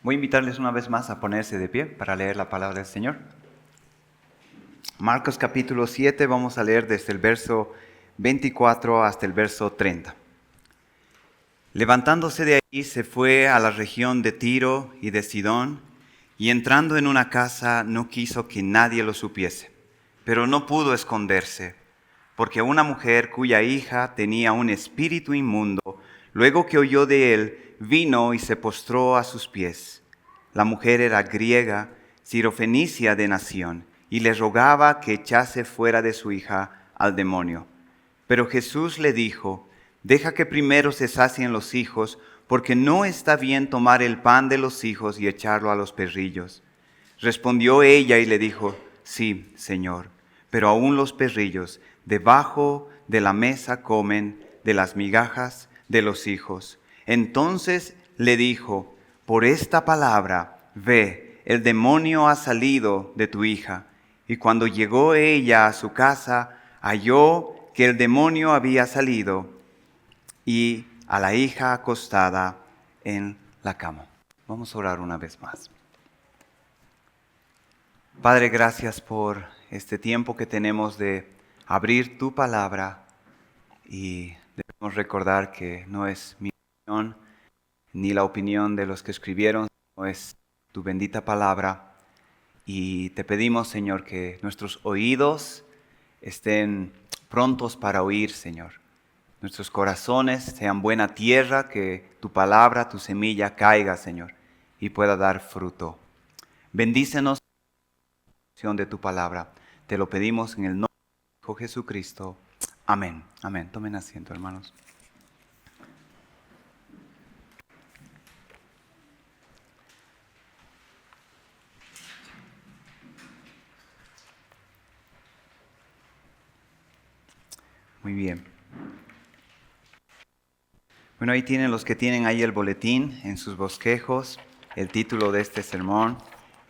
Voy a invitarles una vez más a ponerse de pie para leer la palabra del Señor. Marcos capítulo 7, vamos a leer desde el verso 24 hasta el verso 30. Levantándose de ahí, se fue a la región de Tiro y de Sidón, y entrando en una casa no quiso que nadie lo supiese, pero no pudo esconderse, porque una mujer cuya hija tenía un espíritu inmundo, luego que oyó de él, vino y se postró a sus pies. La mujer era griega, sirofenicia de nación, y le rogaba que echase fuera de su hija al demonio. Pero Jesús le dijo: deja que primero se sacien los hijos, porque no está bien tomar el pan de los hijos y echarlo a los perrillos. Respondió ella y le dijo: sí, Señor, pero aún los perrillos debajo de la mesa comen de las migajas de los hijos. Entonces le dijo: por esta palabra, ve, el demonio ha salido de tu hija. Y cuando llegó ella a su casa, halló que el demonio había salido y a la hija acostada en la cama. Vamos a orar una vez más. Padre, gracias por este tiempo que tenemos de abrir tu palabra, y debemos recordar que no es mi opinión ni la opinión de los que escribieron, no es tu bendita palabra. Y te pedimos, Señor, que nuestros oídos estén prontos para oír, Señor. Nuestros corazones sean buena tierra, que tu palabra, tu semilla caiga, Señor, y pueda dar fruto. Bendícenos de tu palabra. Te lo pedimos en el nombre de Hijo Jesucristo. Amén. Amén. Tomen asiento, hermanos. Muy bien. Bueno, ahí tienen los que tienen ahí el boletín en sus bosquejos. El título de este sermón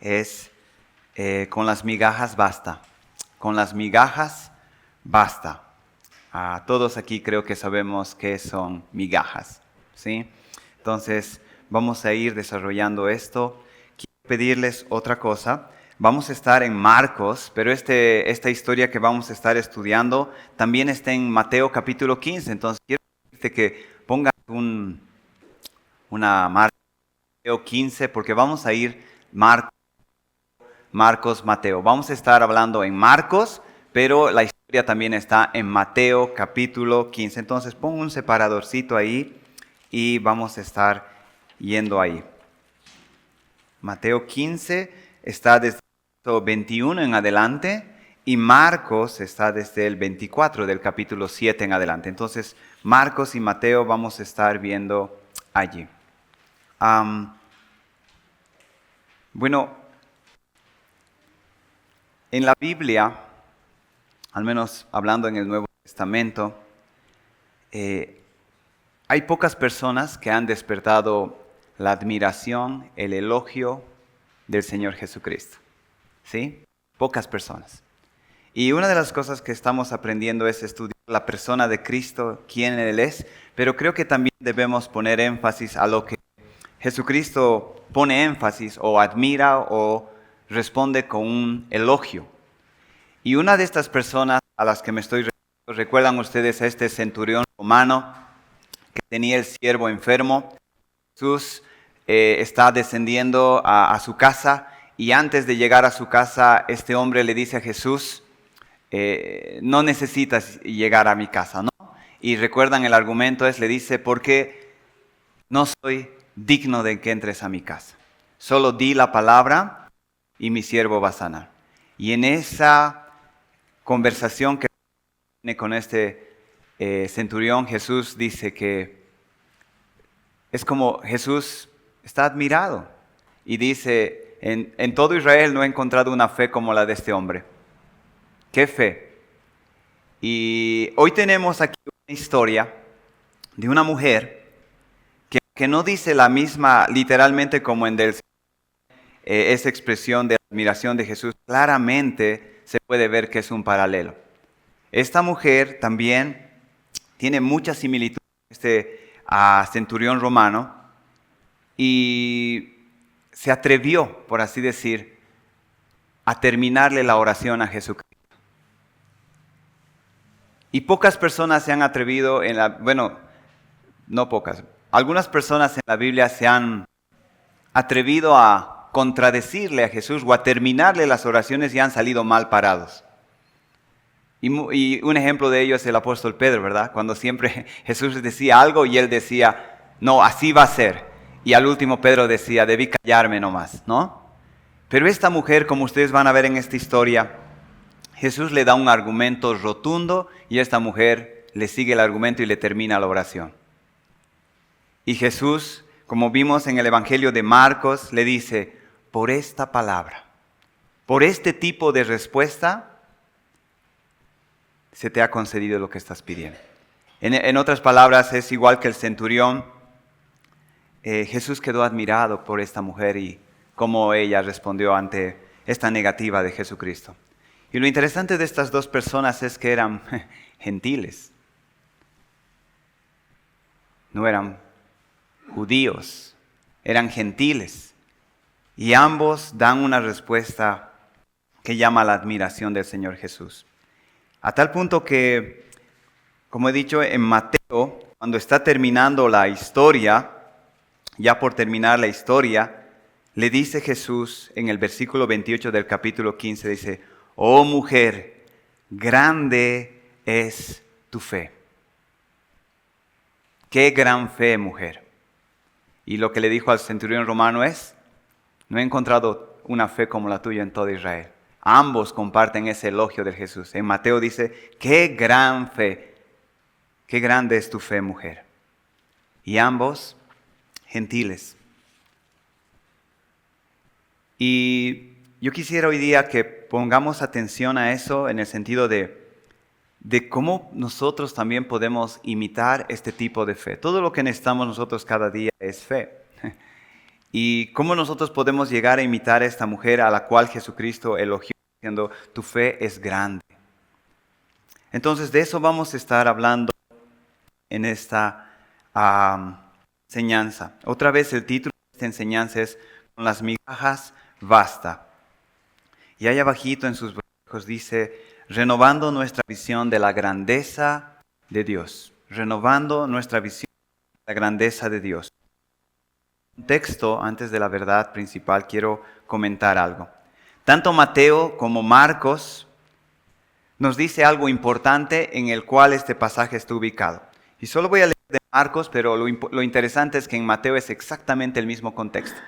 es Con las migajas basta. Con las migajas basta. Todos aquí creo que sabemos qué son migajas, ¿sí? Entonces, vamos a ir desarrollando esto. Quiero pedirles otra cosa. Vamos a estar en Marcos, pero esta historia que vamos a estar estudiando también está en Mateo capítulo 15. Entonces, quiero pedirte que pongas una marca Mateo 15, porque vamos a ir Marcos, Mateo. Vamos a estar hablando en Marcos, pero la historia también está en Mateo capítulo 15. Entonces, pon un separadorcito ahí y vamos a estar yendo ahí. Mateo 15 está desde el 21 en adelante, y Marcos está desde el 24 del capítulo 7 en adelante. Entonces, Marcos y Mateo vamos a estar viendo allí. Bueno, en la Biblia, al menos hablando en el Nuevo Testamento, hay pocas personas que han despertado la admiración, el elogio del Señor Jesucristo. ¿Sí? Pocas personas. Y una de las cosas que estamos aprendiendo es estudiar la persona de Cristo, quién Él es, pero creo que también debemos poner énfasis a lo que Jesucristo pone énfasis o admira o responde con un elogio. Y una de estas personas a las que me estoy refiriendo, ¿recuerdan ustedes a este centurión romano que tenía el siervo enfermo? Jesús está descendiendo a su casa, y antes de llegar a su casa, este hombre le dice a Jesús: no necesitas llegar a mi casa, ¿no? Y recuerdan el argumento le dice: porque no soy digno de que entres a mi casa. Solo di la palabra y mi siervo va a sanar. Y en esa conversación que tiene con este centurión, Jesús dice que es como Jesús está admirado y dice: en todo Israel no he encontrado una fe como la de este hombre. ¿Qué fe? Y hoy tenemos aquí una historia de una mujer que no dice la misma literalmente como en esa expresión de admiración de Jesús. Claramente se puede ver que es un paralelo. Esta mujer también tiene mucha similitud con este centurión romano, y se atrevió, por así decir, a terminarle la oración a Jesucristo. Y pocas personas se han atrevido, no pocas, algunas personas en la Biblia se han atrevido a contradecirle a Jesús o a terminarle las oraciones y han salido mal parados. Y un ejemplo de ello es el apóstol Pedro, ¿verdad? Cuando siempre Jesús decía algo y él decía, no, así va a ser. Y al último Pedro decía, debí callarme nomás, ¿no? Pero esta mujer, como ustedes van a ver en esta historia, Jesús le da un argumento rotundo y esta mujer le sigue el argumento y le termina la oración. Y Jesús, como vimos en el Evangelio de Marcos, le dice, por esta palabra, por este tipo de respuesta, se te ha concedido lo que estás pidiendo. En otras palabras, es igual que el centurión. Jesús quedó admirado por esta mujer y cómo ella respondió ante esta negativa de Jesucristo. Y lo interesante de estas dos personas es que eran gentiles. No eran judíos, eran gentiles. Y ambos dan una respuesta que llama la admiración del Señor Jesús. A tal punto que, como he dicho, en Mateo, cuando está terminando la historia, ya por terminar la historia, le dice Jesús en el versículo 28 del capítulo 15, dice, oh mujer, grande es tu fe. Qué gran fe, mujer. Y lo que le dijo al centurión romano es, no he encontrado una fe como la tuya en todo Israel. Ambos comparten ese elogio de Jesús. En Mateo dice, qué gran fe, qué grande es tu fe, mujer. Y ambos gentiles. Y yo quisiera hoy día que pongamos atención a eso en el sentido de cómo nosotros también podemos imitar este tipo de fe. Todo lo que necesitamos nosotros cada día es fe. Y cómo nosotros podemos llegar a imitar a esta mujer a la cual Jesucristo elogió diciendo, tu fe es grande. Entonces de eso vamos a estar hablando en esta enseñanza. Otra vez el título de esta enseñanza es con las migajas basta. Y ahí abajito en sus versículos dice, renovando nuestra visión de la grandeza de Dios. Renovando nuestra visión de la grandeza de Dios. Un texto, antes de la verdad principal, quiero comentar algo. Tanto Mateo como Marcos nos dice algo importante en el cual este pasaje está ubicado. Y solo voy a leer de Marcos, pero lo interesante es que en Mateo es exactamente el mismo contexto.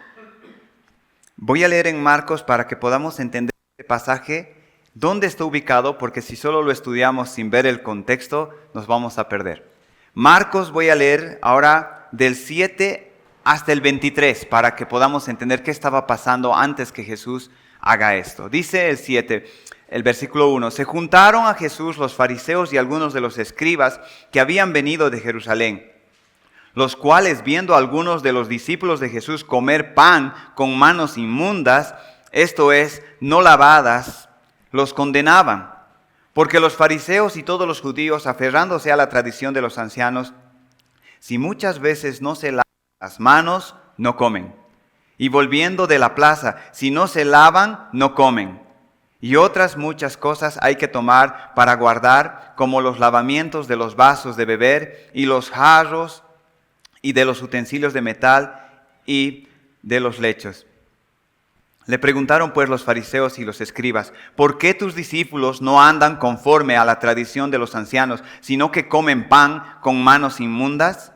Voy a leer en Marcos para que podamos entender este pasaje, dónde está ubicado, porque si solo lo estudiamos sin ver el contexto, nos vamos a perder. Marcos voy a leer ahora del 7 hasta el 23, para que podamos entender qué estaba pasando antes que Jesús haga esto. Dice el 7, el versículo 1, se juntaron a Jesús los fariseos y algunos de los escribas que habían venido de Jerusalén, los cuales, viendo a algunos de los discípulos de Jesús comer pan con manos inmundas, esto es, no lavadas, los condenaban. Porque los fariseos y todos los judíos, aferrándose a la tradición de los ancianos, si muchas veces no se lavan las manos, no comen. Y volviendo de la plaza, si no se lavan, no comen. Y otras muchas cosas hay que tomar para guardar, como los lavamientos de los vasos de beber y los jarros y de los utensilios de metal y de los lechos. Le preguntaron pues los fariseos y los escribas, ¿por qué tus discípulos no andan conforme a la tradición de los ancianos, sino que comen pan con manos inmundas?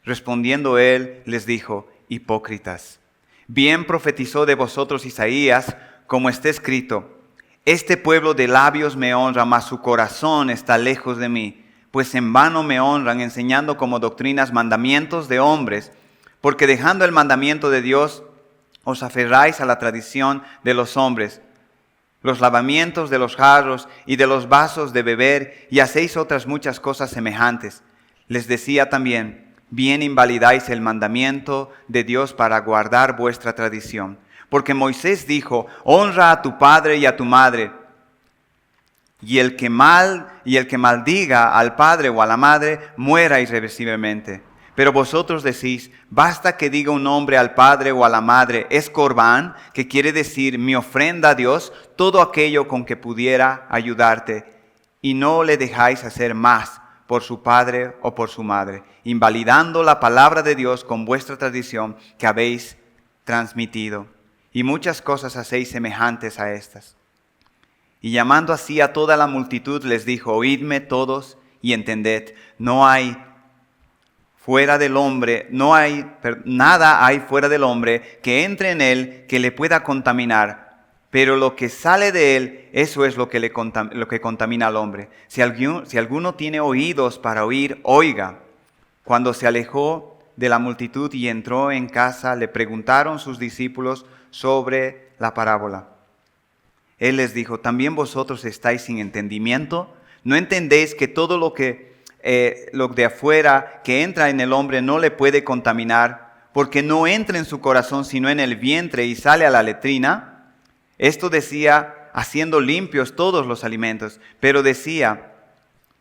Respondiendo él, les dijo, hipócritas, bien profetizó de vosotros Isaías, como está escrito, este pueblo de labios me honra, mas su corazón está lejos de mí, pues en vano me honran, enseñando como doctrinas mandamientos de hombres, porque dejando el mandamiento de Dios, os aferráis a la tradición de los hombres, los lavamientos de los jarros y de los vasos de beber, y hacéis otras muchas cosas semejantes. Les decía también, bien invalidáis el mandamiento de Dios para guardar vuestra tradición. Porque Moisés dijo, honra a tu padre y a tu madre, y el que maldiga al padre o a la madre, muera irreversiblemente. Pero vosotros decís, basta que diga un hombre al padre o a la madre, es corbán, que quiere decir mi ofrenda a Dios, todo aquello con que pudiera ayudarte, y no le dejáis hacer más por su padre o por su madre, invalidando la palabra de Dios con vuestra tradición que habéis transmitido. Y muchas cosas hacéis semejantes a estas. Y llamando así a toda la multitud les dijo, oídme todos y entended, nada hay fuera del hombre que entre en él que le pueda contaminar, pero lo que sale de él, eso es lo que contamina al hombre. Si alguno tiene oídos para oír, oiga. Cuando se alejó de la multitud y entró en casa, le preguntaron sus discípulos sobre la parábola. Él les dijo, ¿también vosotros estáis sin entendimiento? ¿No entendéis que todo lo de afuera que entra en el hombre no le puede contaminar, porque no entra en su corazón sino en el vientre y sale a la letrina? Esto decía, haciendo limpios todos los alimentos, pero decía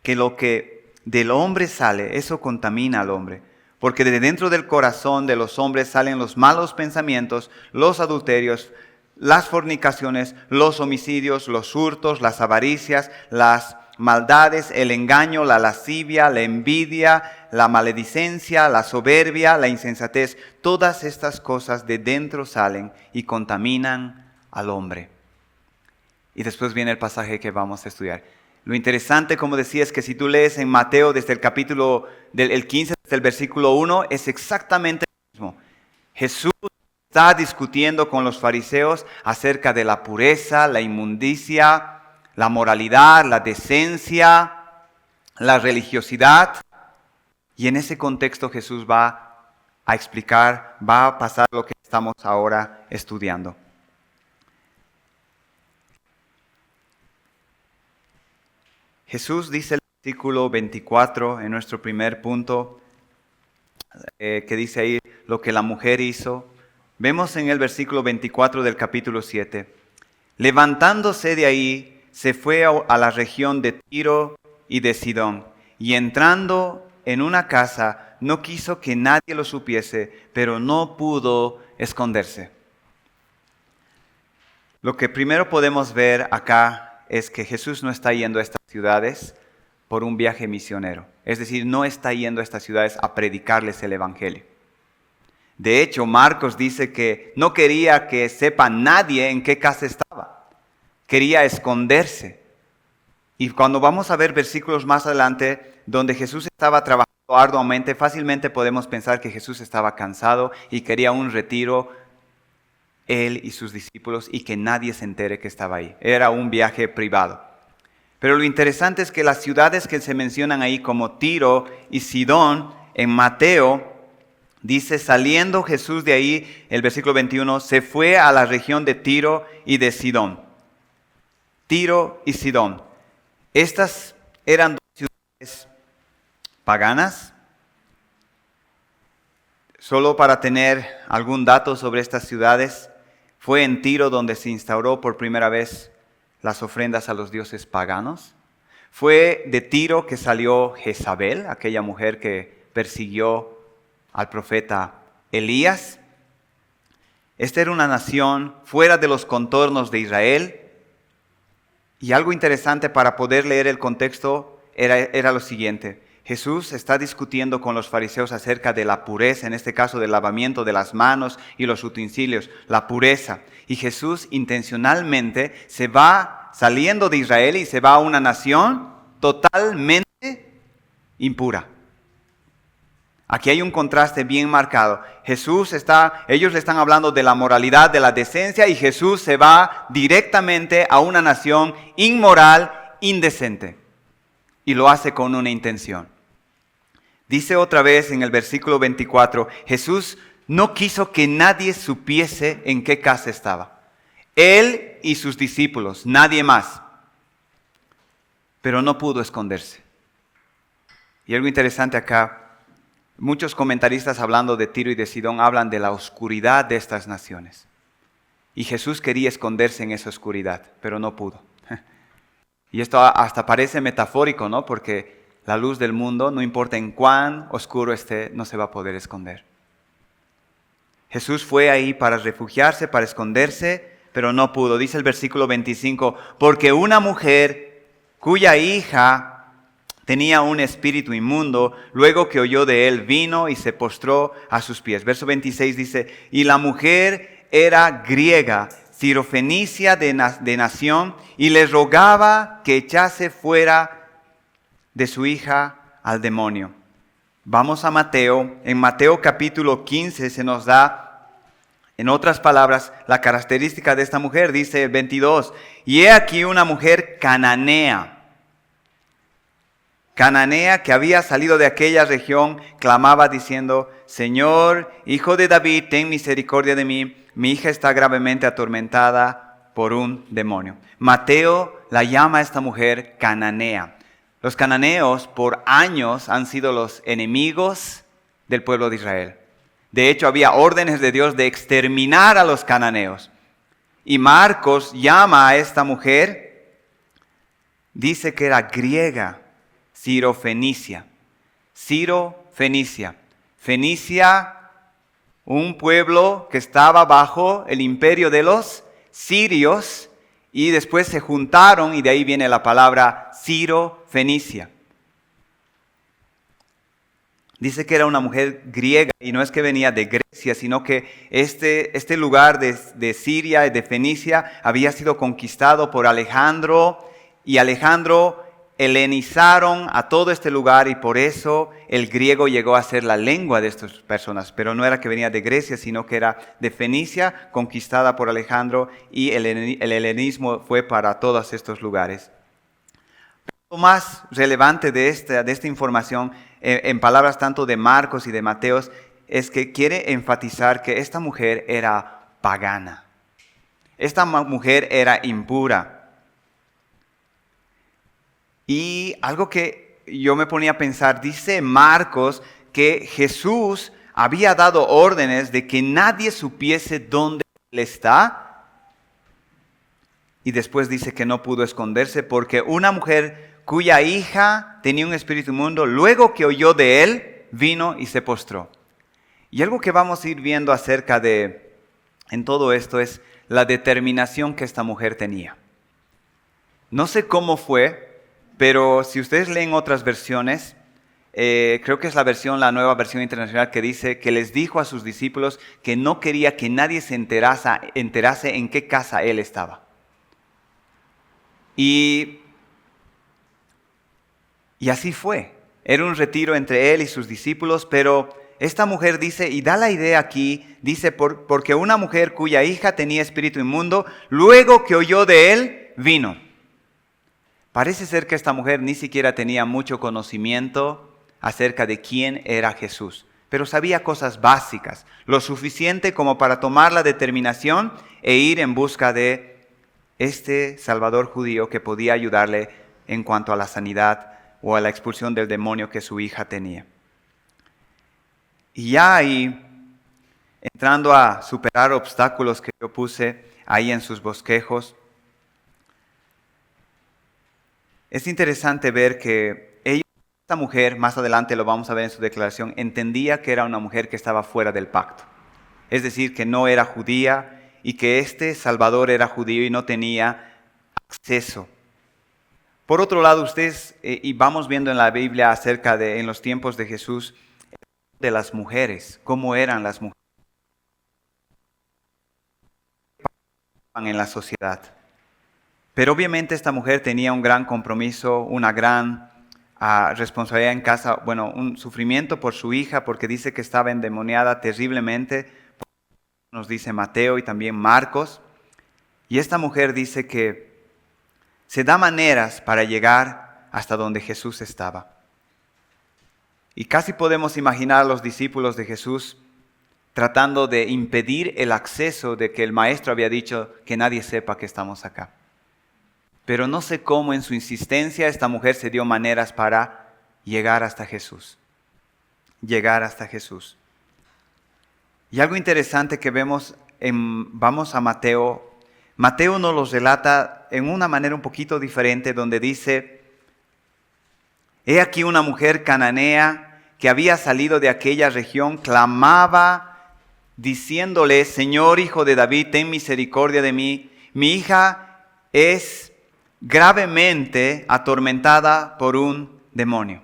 que lo que del hombre sale, eso contamina al hombre. Porque de dentro del corazón de los hombres salen los malos pensamientos, los adulterios, las fornicaciones, los homicidios, los hurtos, las avaricias, las maldades, el engaño, la lascivia, la envidia, la maledicencia, la soberbia, la insensatez. Todas estas cosas de dentro salen y contaminan al hombre. Y después viene el pasaje que vamos a estudiar. Lo interesante, como decía, es que si tú lees en Mateo desde el capítulo del 15, desde el versículo 1, es exactamente lo mismo. Jesús está discutiendo con los fariseos acerca de la pureza, la inmundicia, la moralidad, la decencia, la religiosidad. Y en ese contexto Jesús va a explicar, va a pasar lo que estamos ahora estudiando. Jesús dice el versículo 24 en nuestro primer punto, que dice ahí lo que la mujer hizo. Vemos en el versículo 24 del capítulo 7. Levantándose de ahí, se fue a la región de Tiro y de Sidón, y entrando en una casa, no quiso que nadie lo supiese, pero no pudo esconderse. Lo que primero podemos ver acá es que Jesús no está yendo a estas ciudades por un viaje misionero. Es decir, no está yendo a estas ciudades a predicarles el evangelio. De hecho, Marcos dice que no quería que sepa nadie en qué casa estaba. Quería esconderse. Y cuando vamos a ver versículos más adelante, donde Jesús estaba trabajando arduamente, fácilmente podemos pensar que Jesús estaba cansado y quería un retiro, él y sus discípulos, y que nadie se entere que estaba ahí. Era un viaje privado. Pero lo interesante es que las ciudades que se mencionan ahí como Tiro y Sidón, en Mateo, dice, saliendo Jesús de ahí, el versículo 21, se fue a la región de Tiro y de Sidón. Tiro y Sidón. Estas eran dos ciudades paganas. Solo para tener algún dato sobre estas ciudades, fue en Tiro donde se instauró por primera vez las ofrendas a los dioses paganos. Fue de Tiro que salió Jezabel, aquella mujer que persiguió al profeta Elías. Esta era una nación fuera de los contornos de Israel. Y algo interesante para poder leer el contexto era lo siguiente. Jesús está discutiendo con los fariseos acerca de la pureza, en este caso del lavamiento de las manos y los utensilios, la pureza. Y Jesús intencionalmente se va saliendo de Israel y se va a una nación totalmente impura. Aquí hay un contraste bien marcado. Ellos le están hablando de la moralidad, de la decencia, y Jesús se va directamente a una nación inmoral, indecente. Y lo hace con una intención. Dice otra vez en el versículo 24, Jesús no quiso que nadie supiese en qué casa estaba. Él y sus discípulos, nadie más. Pero no pudo esconderse. Y algo interesante acá. Muchos comentaristas hablando de Tiro y de Sidón hablan de la oscuridad de estas naciones. Y Jesús quería esconderse en esa oscuridad, pero no pudo. Y esto hasta parece metafórico, ¿no? Porque la luz del mundo, no importa en cuán oscuro esté, no se va a poder esconder. Jesús fue ahí para refugiarse, para esconderse, pero no pudo. Dice el versículo 25, porque una mujer cuya hija tenía un espíritu inmundo, luego que oyó de él, vino y se postró a sus pies. Verso 26 dice, y la mujer era griega, sirofenicia de nación, y le rogaba que echase fuera de su hija al demonio. Vamos a Mateo. En Mateo capítulo 15 se nos da, en otras palabras, la característica de esta mujer. Dice 22, y he aquí una mujer cananea que había salido de aquella región, clamaba diciendo, Señor, hijo de David, ten misericordia de mí, mi hija está gravemente atormentada por un demonio. Mateo la llama a esta mujer cananea. Los cananeos por años han sido los enemigos del pueblo de Israel. De hecho, había órdenes de Dios de exterminar a los cananeos. Y Marcos llama a esta mujer, dice que era griega, sirofenicia. Sirofenicia. Fenicia, un pueblo que estaba bajo el imperio de los sirios, y después se juntaron, y de ahí viene la palabra Sirofenicia. Dice que era una mujer griega, y no es que venía de Grecia, sino que este lugar de Siria y de Fenicia había sido conquistado por Alejandro, y Alejandro helenizaron a todo este lugar, y por eso el griego llegó a ser la lengua de estas personas. Pero no era que venía de Grecia, sino que era de Fenicia, conquistada por Alejandro, y el helenismo fue para todos estos lugares. Lo más relevante de esta información, en palabras tanto de Marcos y de Mateos, es que quiere enfatizar que esta mujer era pagana. Esta mujer era impura. Y algo que yo me ponía a pensar, dice Marcos que Jesús había dado órdenes de que nadie supiese dónde él está. Y después dice que no pudo esconderse porque una mujer cuya hija tenía un espíritu inmundo, luego que oyó de él, vino y se postró. Y algo que vamos a ir viendo acerca de, en todo esto, es la determinación que esta mujer tenía. No sé cómo fue, pero si ustedes leen otras versiones, creo que es la nueva versión internacional, que dice que les dijo a sus discípulos que no quería que nadie se enterase en qué casa él estaba. Y así fue. Era un retiro entre él y sus discípulos, pero esta mujer dice, y da la idea aquí, dice, porque una mujer cuya hija tenía espíritu inmundo, luego que oyó de él, vino. Parece ser que esta mujer ni siquiera tenía mucho conocimiento acerca de quién era Jesús, pero sabía cosas básicas, lo suficiente como para tomar la determinación e ir en busca de este Salvador judío que podía ayudarle en cuanto a la sanidad o a la expulsión del demonio que su hija tenía. Y ya ahí, entrando a superar obstáculos que yo puse ahí en sus bosquejos, es interesante ver que esta mujer, más adelante lo vamos a ver en su declaración, entendía que era una mujer que estaba fuera del pacto. Es decir, que no era judía y que este Salvador era judío y no tenía acceso. Por otro lado, ustedes, y vamos viendo en la Biblia acerca de, en los tiempos de Jesús, de las mujeres, cómo eran las mujeres en la sociedad. Pero obviamente esta mujer tenía un gran compromiso, una gran responsabilidad en casa, bueno, un sufrimiento por su hija, porque dice que estaba endemoniada terriblemente, nos dice Mateo y también Marcos. Y esta mujer dice que se da maneras para llegar hasta donde Jesús estaba. Y casi podemos imaginar a los discípulos de Jesús tratando de impedir el acceso de que el maestro había dicho que nadie sepa que estamos acá. Pero no sé cómo en su insistencia esta mujer se dio maneras para llegar hasta Jesús. Llegar hasta Jesús. Y algo interesante que vemos, vamos a Mateo. Mateo nos los relata en una manera un poquito diferente, donde dice He aquí una mujer cananea que había salido de aquella región, clamaba diciéndole, Señor, Hijo de David, ten misericordia de mí. Mi hija es gravemente atormentada por un demonio.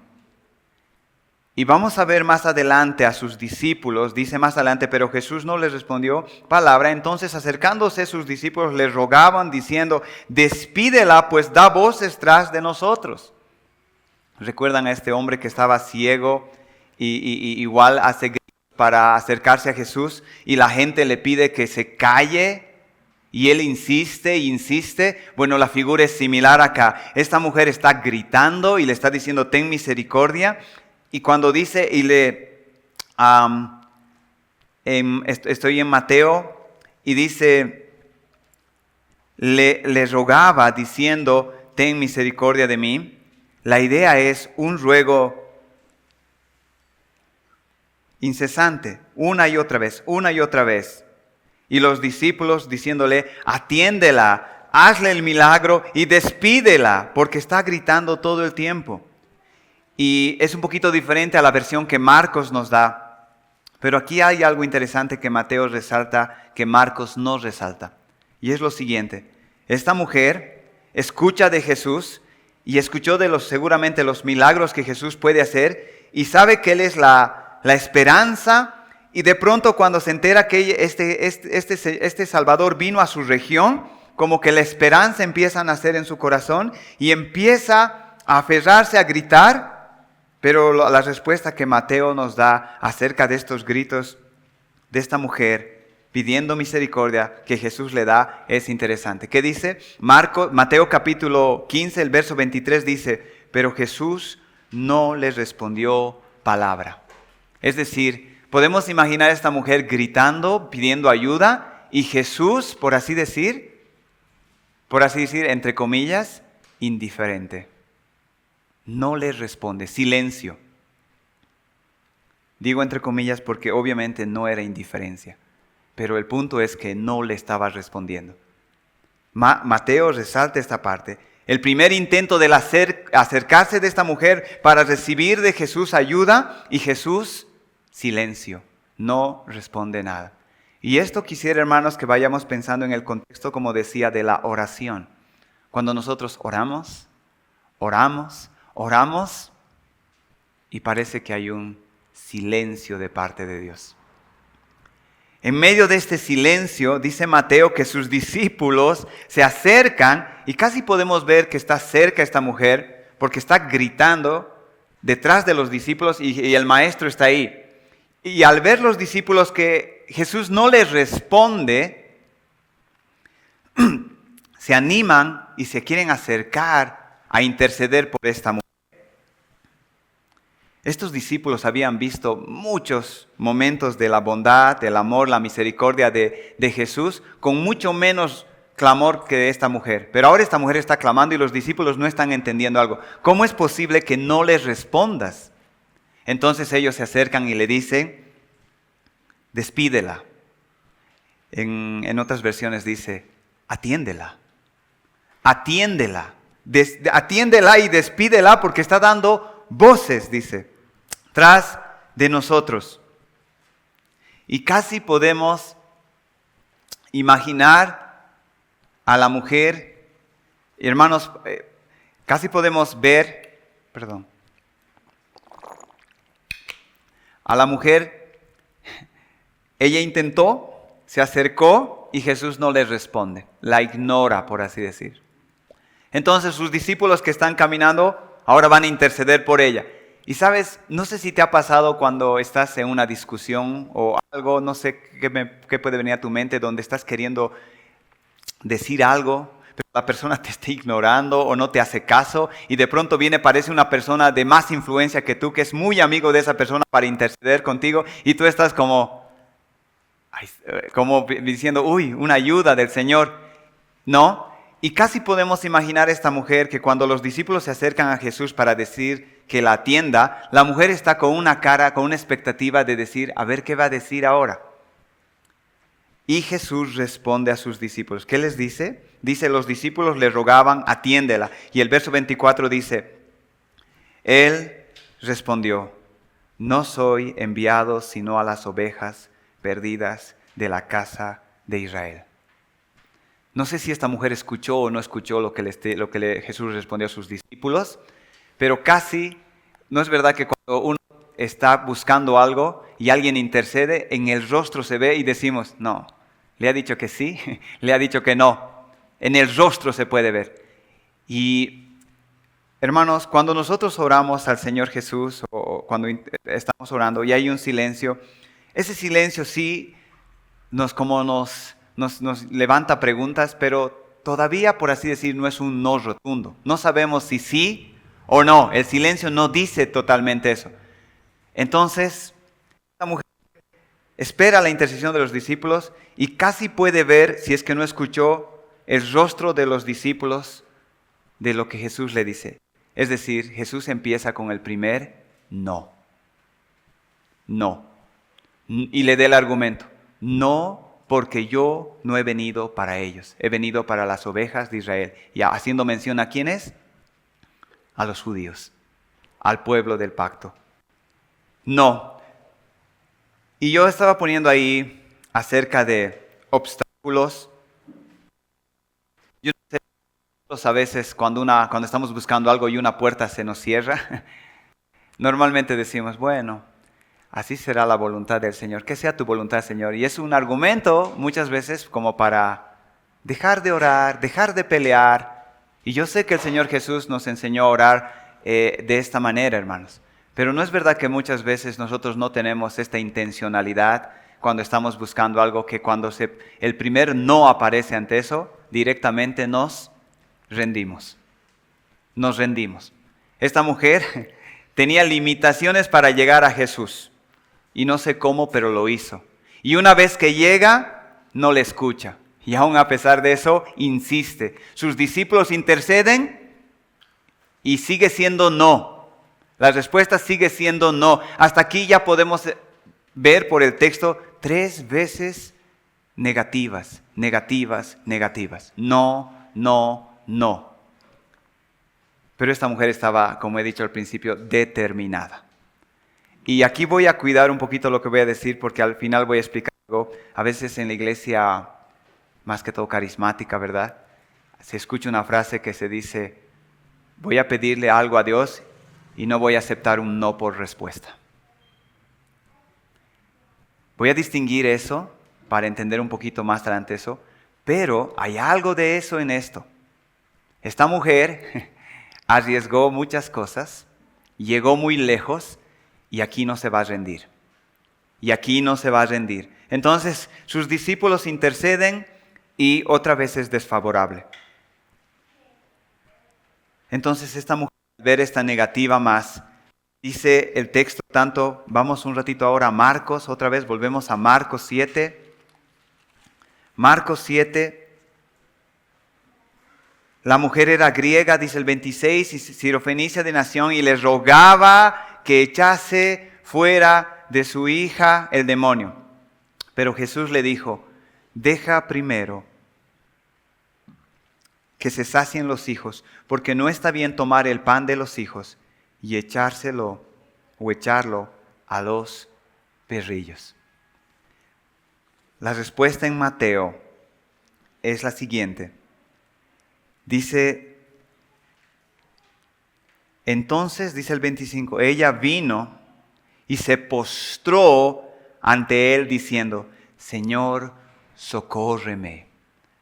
Y vamos a ver más adelante a sus discípulos, dice más adelante, pero Jesús no les respondió palabra. Entonces acercándose sus discípulos les rogaban diciendo, despídela, pues da voces tras de nosotros. ¿Recuerdan a este hombre que estaba ciego y igual hace gritos para acercarse a Jesús y la gente le pide que se calle? Y él insiste e insiste. Bueno, la figura es similar acá. Esta mujer está gritando y le está diciendo, ten misericordia. Y cuando dice, estoy en Mateo, y dice, le rogaba diciendo, ten misericordia de mí. La idea es un ruego incesante, una y otra vez, una y otra vez. Y los discípulos diciéndole, atiéndela, hazle el milagro y despídela, porque está gritando todo el tiempo. Y es un poquito diferente a la versión que Marcos nos da. Pero aquí hay algo interesante que Mateo resalta, que Marcos no resalta. Y es lo siguiente. Esta mujer escucha de Jesús y escuchó seguramente los milagros que Jesús puede hacer y sabe que Él es la esperanza. Y de pronto cuando se entera que este Salvador vino a su región, como que la esperanza empieza a nacer en su corazón y empieza a aferrarse, a gritar. Pero la respuesta que Mateo nos da acerca de estos gritos de esta mujer pidiendo misericordia que Jesús le da es interesante. ¿Qué dice? Mateo capítulo 15, el verso 23 dice, pero Jesús no les respondió palabra. Es decir, podemos imaginar a esta mujer gritando, pidiendo ayuda, y Jesús, por así decir, entre comillas, indiferente. No les responde, silencio. Digo entre comillas porque obviamente no era indiferencia, pero el punto es que no le estaba respondiendo. Mateo resalta esta parte. El primer intento de acercarse de esta mujer para recibir de Jesús ayuda y Jesús, silencio, no responde nada. Y esto quisiera, hermanos, que vayamos pensando en el contexto, como decía, de la oración. Cuando nosotros oramos y parece que hay un silencio de parte de Dios. En medio de este silencio, dice Mateo que sus discípulos se acercan y casi podemos ver que está cerca esta mujer porque está gritando detrás de los discípulos y el maestro está ahí. Y al ver los discípulos que Jesús no les responde, se animan y se quieren acercar a interceder por esta mujer. Estos discípulos habían visto muchos momentos de la bondad, del amor, la misericordia de Jesús, con mucho menos clamor que esta mujer. Pero ahora esta mujer está clamando y los discípulos no están entendiendo algo. ¿Cómo es posible que no les respondas? Entonces ellos se acercan y le dicen, despídela. En otras versiones dice, atiéndela. Atiéndela. Atiéndela y despídela porque está dando voces, dice, tras de nosotros. Y casi podemos imaginar a la mujer, hermanos, casi podemos ver, a la mujer, ella intentó, se acercó y Jesús no le responde, la ignora, por así decir. Entonces sus discípulos que están caminando ahora van a interceder por ella. Y sabes, no sé si te ha pasado cuando estás en una discusión o algo, no sé qué puede venir a tu mente, donde estás queriendo decir algo, pero la persona te está ignorando o no te hace caso y de pronto parece una persona de más influencia que tú, que es muy amigo de esa persona para interceder contigo y tú estás como diciendo, una ayuda del Señor, ¿no? Y casi podemos imaginar a esta mujer que cuando los discípulos se acercan a Jesús para decir que la atienda, la mujer está con una cara, con una expectativa de decir, a ver qué va a decir ahora. Y Jesús responde a sus discípulos. ¿Qué les dice? Dice, los discípulos le rogaban, atiéndela. Y el verso 24 dice, Él respondió: no soy enviado sino a las ovejas perdidas de la casa de Israel. No sé si esta mujer escuchó o no escuchó lo que Jesús respondió a sus discípulos, pero casi, ¿no es verdad que cuando uno está buscando algo y alguien intercede, en el rostro se ve y decimos, no, le ha dicho que sí, le ha dicho que no? En el rostro se puede ver. Y hermanos, cuando nosotros oramos al Señor Jesús o cuando estamos orando y hay un silencio, ese silencio sí nos levanta preguntas, pero todavía, por así decir, no es un no rotundo. No sabemos si sí o no. El silencio no dice totalmente eso. Entonces, esta mujer espera la intercesión de los discípulos y casi puede ver, si es que no escuchó, el rostro de los discípulos de lo que Jesús le dice. Es decir, Jesús empieza con el primer no. No. Y le dé el argumento. No, porque yo no he venido para ellos. He venido para las ovejas de Israel. Y haciendo mención a quiénes, a los judíos, al pueblo del pacto. No. Y yo estaba poniendo ahí acerca de obstáculos. Yo no sé, a veces cuando estamos buscando algo y una puerta se nos cierra, normalmente decimos, bueno, así será la voluntad del Señor. Que sea tu voluntad, Señor. Y es un argumento muchas veces como para dejar de orar, dejar de pelear. Y yo sé que el Señor Jesús nos enseñó a orar de esta manera, hermanos. Pero no es verdad que muchas veces nosotros no tenemos esta intencionalidad cuando estamos buscando algo, que cuando el primer no aparece ante eso, directamente nos rendimos. Nos rendimos. Esta mujer tenía limitaciones para llegar a Jesús. Y no sé cómo, pero lo hizo. Y una vez que llega, no le escucha. Y aún a pesar de eso, insiste. Sus discípulos interceden y sigue siendo no. La respuesta sigue siendo no. Hasta aquí ya podemos ver por el texto 3 veces negativas, negativas, negativas. No, no, no. Pero esta mujer estaba, como he dicho al principio, determinada. Y aquí voy a cuidar un poquito lo que voy a decir porque al final voy a explicar algo. A veces en la iglesia, más que todo carismática, ¿verdad? Se escucha una frase que se dice, voy a pedirle algo a Dios y no voy a aceptar un no por respuesta. Voy a distinguir eso para entender un poquito más adelante eso, pero hay algo de eso en esto. Esta mujer arriesgó muchas cosas, llegó muy lejos y aquí no se va a rendir. Y aquí no se va a rendir. Entonces sus discípulos interceden y otra vez es desfavorable. Entonces esta mujer, al ver esta negativa más, dice el texto tanto, vamos un ratito ahora a Marcos, otra vez volvemos a Marcos 7. Marcos 7, la mujer era griega, dice el 26, y sirofenicia de nación, y les rogaba que echase fuera de su hija el demonio. Pero Jesús le dijo, deja primero que se sacien los hijos, porque no está bien tomar el pan de los hijos y echárselo o echarlo a los perrillos. La respuesta en Mateo es la siguiente. Dice, entonces, dice el 25, ella vino y se postró ante él diciendo, Señor, socórreme.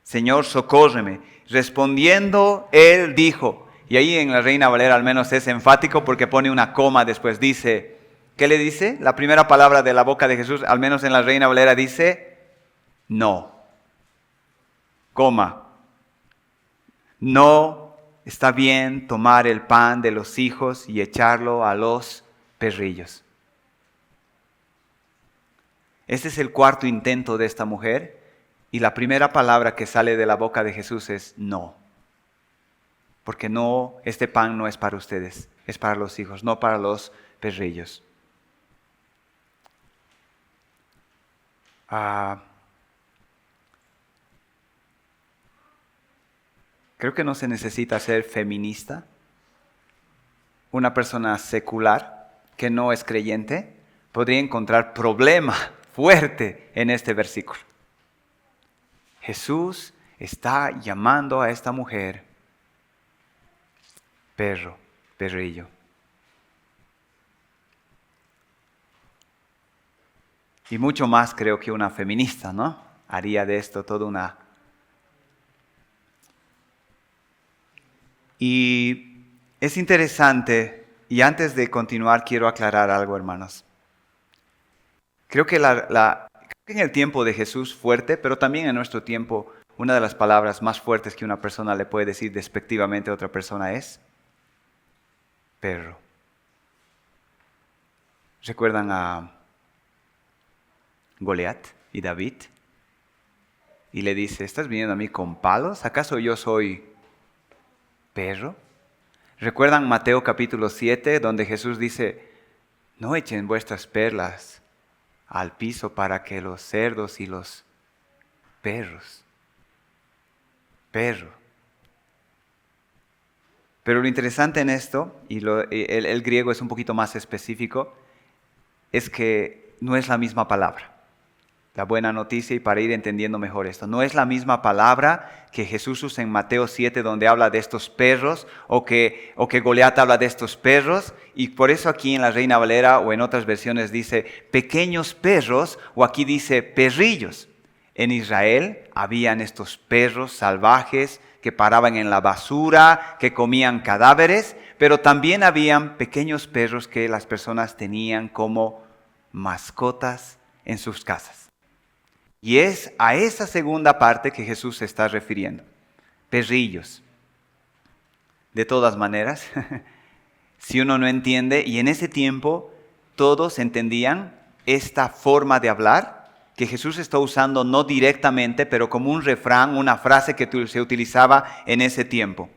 Señor, socórreme. Respondiendo, él dijo, y ahí en la Reina Valera al menos es enfático porque pone una coma después, dice, ¿qué le dice? La primera palabra de la boca de Jesús, al menos en la Reina Valera dice, no, coma, no está bien tomar el pan de los hijos y echarlo a los perrillos. Este es el cuarto intento de esta mujer y la primera palabra que sale de la boca de Jesús es no. Porque no, este pan no es para ustedes, es para los hijos, no para los perrillos. Creo que no se necesita ser feminista una persona secular que no es creyente podría encontrar problema fuerte en este versículo. Jesús está llamando a esta mujer perro, perrillo. Y mucho más creo que una feminista, ¿no? Haría de esto toda una... Y es interesante, y antes de continuar quiero aclarar algo, hermanos. Creo que en el tiempo de Jesús fuerte, pero también en nuestro tiempo, una de las palabras más fuertes que una persona le puede decir despectivamente a otra persona es perro. ¿Recuerdan a Goliat y David? Y le dice, ¿estás viniendo a mí con palos? ¿Acaso yo soy perro? ¿Recuerdan Mateo capítulo 7, donde Jesús dice, no echen vuestras perlas al piso para que los cerdos y los perros. Perro. Pero lo interesante en esto, y el griego es un poquito más específico, es que no es la misma palabra. La buena noticia, y para ir entendiendo mejor esto, no es la misma palabra que Jesús usa en Mateo 7, donde habla de estos perros, o que Goliat habla de estos perros, y por eso aquí en la Reina Valera o en otras versiones dice pequeños perros, o aquí dice perrillos. En Israel habían estos perros salvajes que paraban en la basura, que comían cadáveres, pero también habían pequeños perros que las personas tenían como mascotas en sus casas. Y es a esa segunda parte que Jesús se está refiriendo. Perrillos. De todas maneras, si uno no entiende, y en ese tiempo todos entendían esta forma de hablar que Jesús está usando no directamente, pero como un refrán, una frase que se utilizaba en ese tiempo.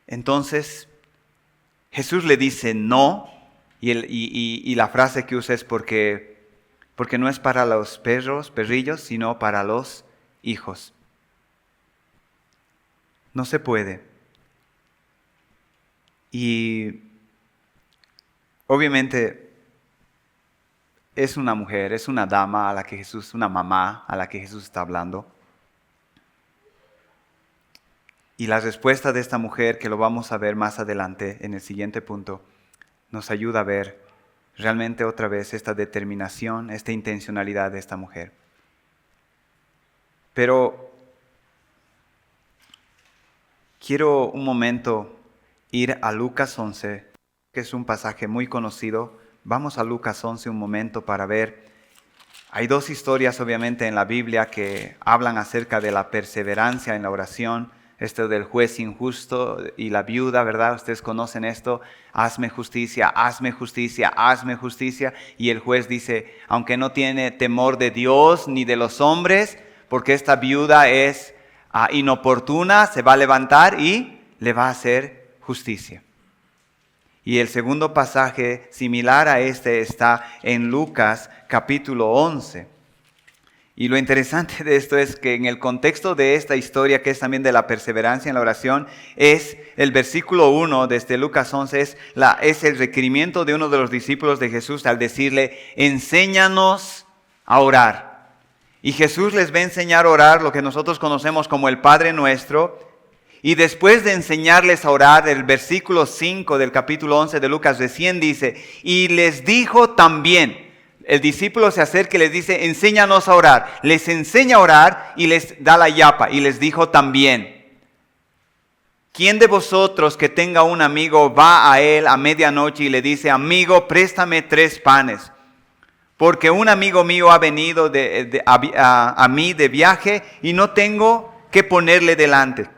Entonces, Jesús le dice no, y la frase que usa es porque no es para los perrillos, sino para los hijos. No se puede. Y obviamente es una mujer, es una dama a la que Jesús, una mamá a la que Jesús está hablando. Y la respuesta de esta mujer, que lo vamos a ver más adelante en el siguiente punto, nos ayuda a ver realmente otra vez esta determinación, esta intencionalidad de esta mujer. Pero quiero un momento ir a Lucas 11, que es un pasaje muy conocido. Vamos a Lucas 11 un momento para ver. Hay dos historias obviamente en la Biblia que hablan acerca de la perseverancia en la oración. Esto del juez injusto y la viuda, ¿verdad? Ustedes conocen esto. Hazme justicia, hazme justicia, hazme justicia. Y el juez dice, aunque no tiene temor de Dios ni de los hombres, porque esta viuda es inoportuna, se va a levantar y le va a hacer justicia. Y el segundo pasaje similar a este está en Lucas capítulo 11. Y lo interesante de esto es que en el contexto de esta historia, que es también de la perseverancia en la oración, es el versículo 1 desde Lucas 11, es el requerimiento de uno de los discípulos de Jesús al decirle, enséñanos a orar. Y Jesús les va a enseñar a orar lo que nosotros conocemos como el Padre Nuestro. Y después de enseñarles a orar, el versículo 5 del capítulo 11 de Lucas recién dice, y les dijo también. El discípulo se acerca y les dice, enséñanos a orar. Les enseña a orar y les da la yapa. Y les dijo también, ¿quién de vosotros que tenga un amigo va a él a medianoche y le dice, amigo, préstame 3 panes? Porque un amigo mío ha venido a mí de viaje y no tengo que ponerle delante.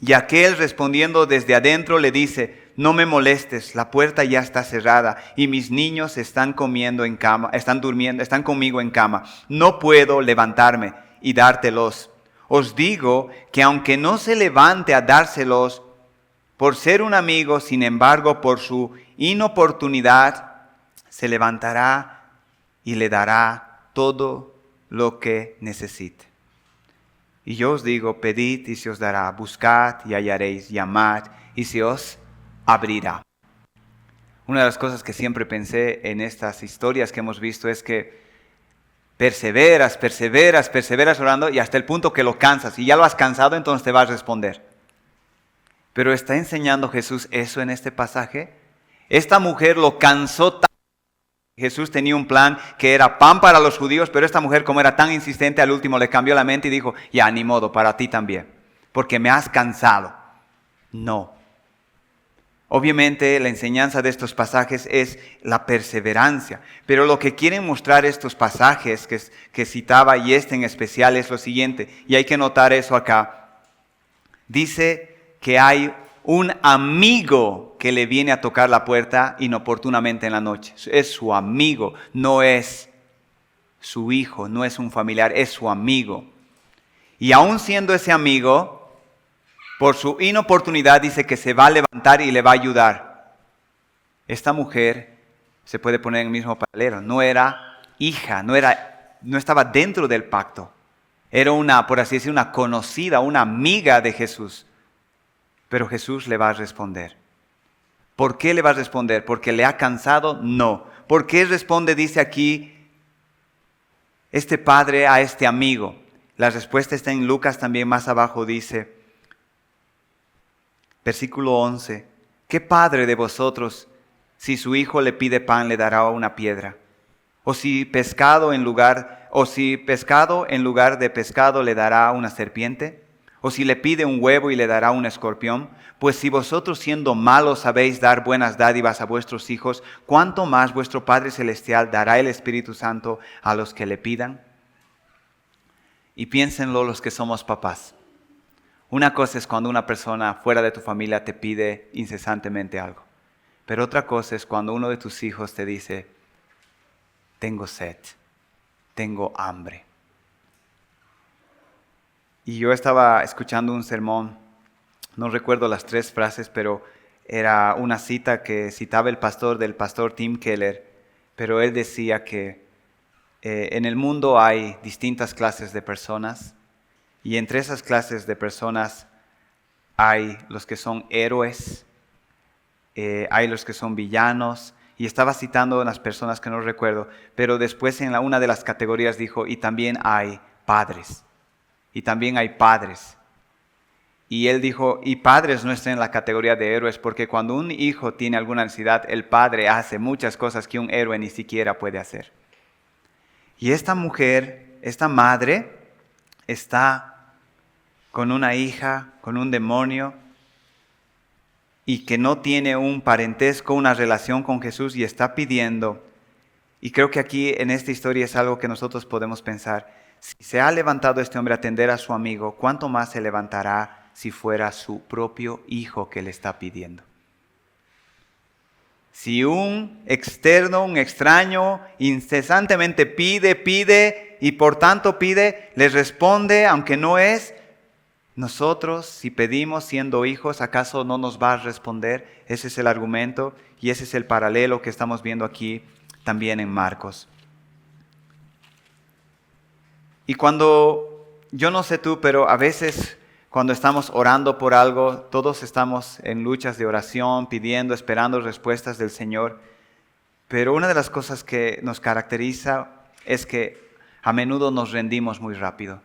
Y aquel respondiendo desde adentro le dice, no me molestes, la puerta ya está cerrada y mis niños están comiendo en cama, están durmiendo, están conmigo en cama. No puedo levantarme y dártelos. Os digo que aunque no se levante a dárselos por ser un amigo, sin embargo, por su inoportunidad, se levantará y le dará todo lo que necesite. Y yo os digo, pedid y se os dará, buscad y hallaréis, llamad y se os abrirá. Una de las cosas que siempre pensé en estas historias que hemos visto es que perseveras orando y hasta el punto que lo cansas. Y ya lo has cansado, entonces te vas a responder. Pero ¿está enseñando Jesús eso en este pasaje? Esta mujer lo cansó tanto. Jesús tenía un plan que era pan para los judíos, pero esta mujer, como era tan insistente, al último le cambió la mente y dijo, ya, ni modo, para ti también, porque me has cansado. No. Obviamente la enseñanza de estos pasajes es la perseverancia, pero lo que quieren mostrar estos pasajes que citaba y este en especial es lo siguiente, y hay que notar eso acá. Dice que hay un amigo que le viene a tocar la puerta inoportunamente en la noche. Es su amigo, no es su hijo, no es un familiar, es su amigo. Y aún siendo ese amigo, por su inoportunidad dice que se va a levantar y le va a ayudar. Esta mujer se puede poner en el mismo paralelo. No era hija, no estaba dentro del pacto. Era una, por así decir, una conocida, una amiga de Jesús. Pero Jesús le va a responder. ¿Por qué le va a responder? ¿Porque le ha cansado? No. ¿Por qué responde, dice aquí, este padre a este amigo? La respuesta está en Lucas también más abajo, dice, versículo 11, ¿qué padre de vosotros, si su hijo le pide pan, le dará una piedra? ¿O si pescado en lugar de pescado le dará una serpiente? ¿O si le pide un huevo y le dará un escorpión? Pues si vosotros siendo malos sabéis dar buenas dádivas a vuestros hijos, ¿cuánto más vuestro Padre Celestial dará el Espíritu Santo a los que le pidan? Y piénsenlo los que somos papás. Una cosa es cuando una persona fuera de tu familia te pide incesantemente algo. Pero otra cosa es cuando uno de tus hijos te dice, tengo sed, tengo hambre. Y yo estaba escuchando un sermón, no recuerdo las 3 frases, pero era una cita que citaba el pastor del pastor Tim Keller, pero él decía que en el mundo hay distintas clases de personas y entre esas clases de personas hay los que son héroes, hay los que son villanos, y estaba citando unas personas que no recuerdo, pero después en una de las categorías dijo, y también hay padres. Y también hay padres. Y él dijo, y padres no están en la categoría de héroes, porque cuando un hijo tiene alguna necesidad, el padre hace muchas cosas que un héroe ni siquiera puede hacer. Y esta mujer, esta madre, está con una hija, con un demonio, y que no tiene un parentesco, una relación con Jesús, y está pidiendo. Y creo que aquí en esta historia es algo que nosotros podemos pensar. Si se ha levantado este hombre a atender a su amigo, ¿cuánto más se levantará si fuera su propio hijo que le está pidiendo? Si un externo, un extraño, incesantemente pide y por tanto pide, le responde, aunque no es, nosotros si pedimos siendo hijos, ¿acaso no nos va a responder? Ese es el argumento y ese es el paralelo que estamos viendo aquí también en Marcos. Y cuando, yo no sé tú, pero a veces cuando estamos orando por algo, todos estamos en luchas de oración, pidiendo, esperando respuestas del Señor. Pero una de las cosas que nos caracteriza es que a menudo nos rendimos muy rápido.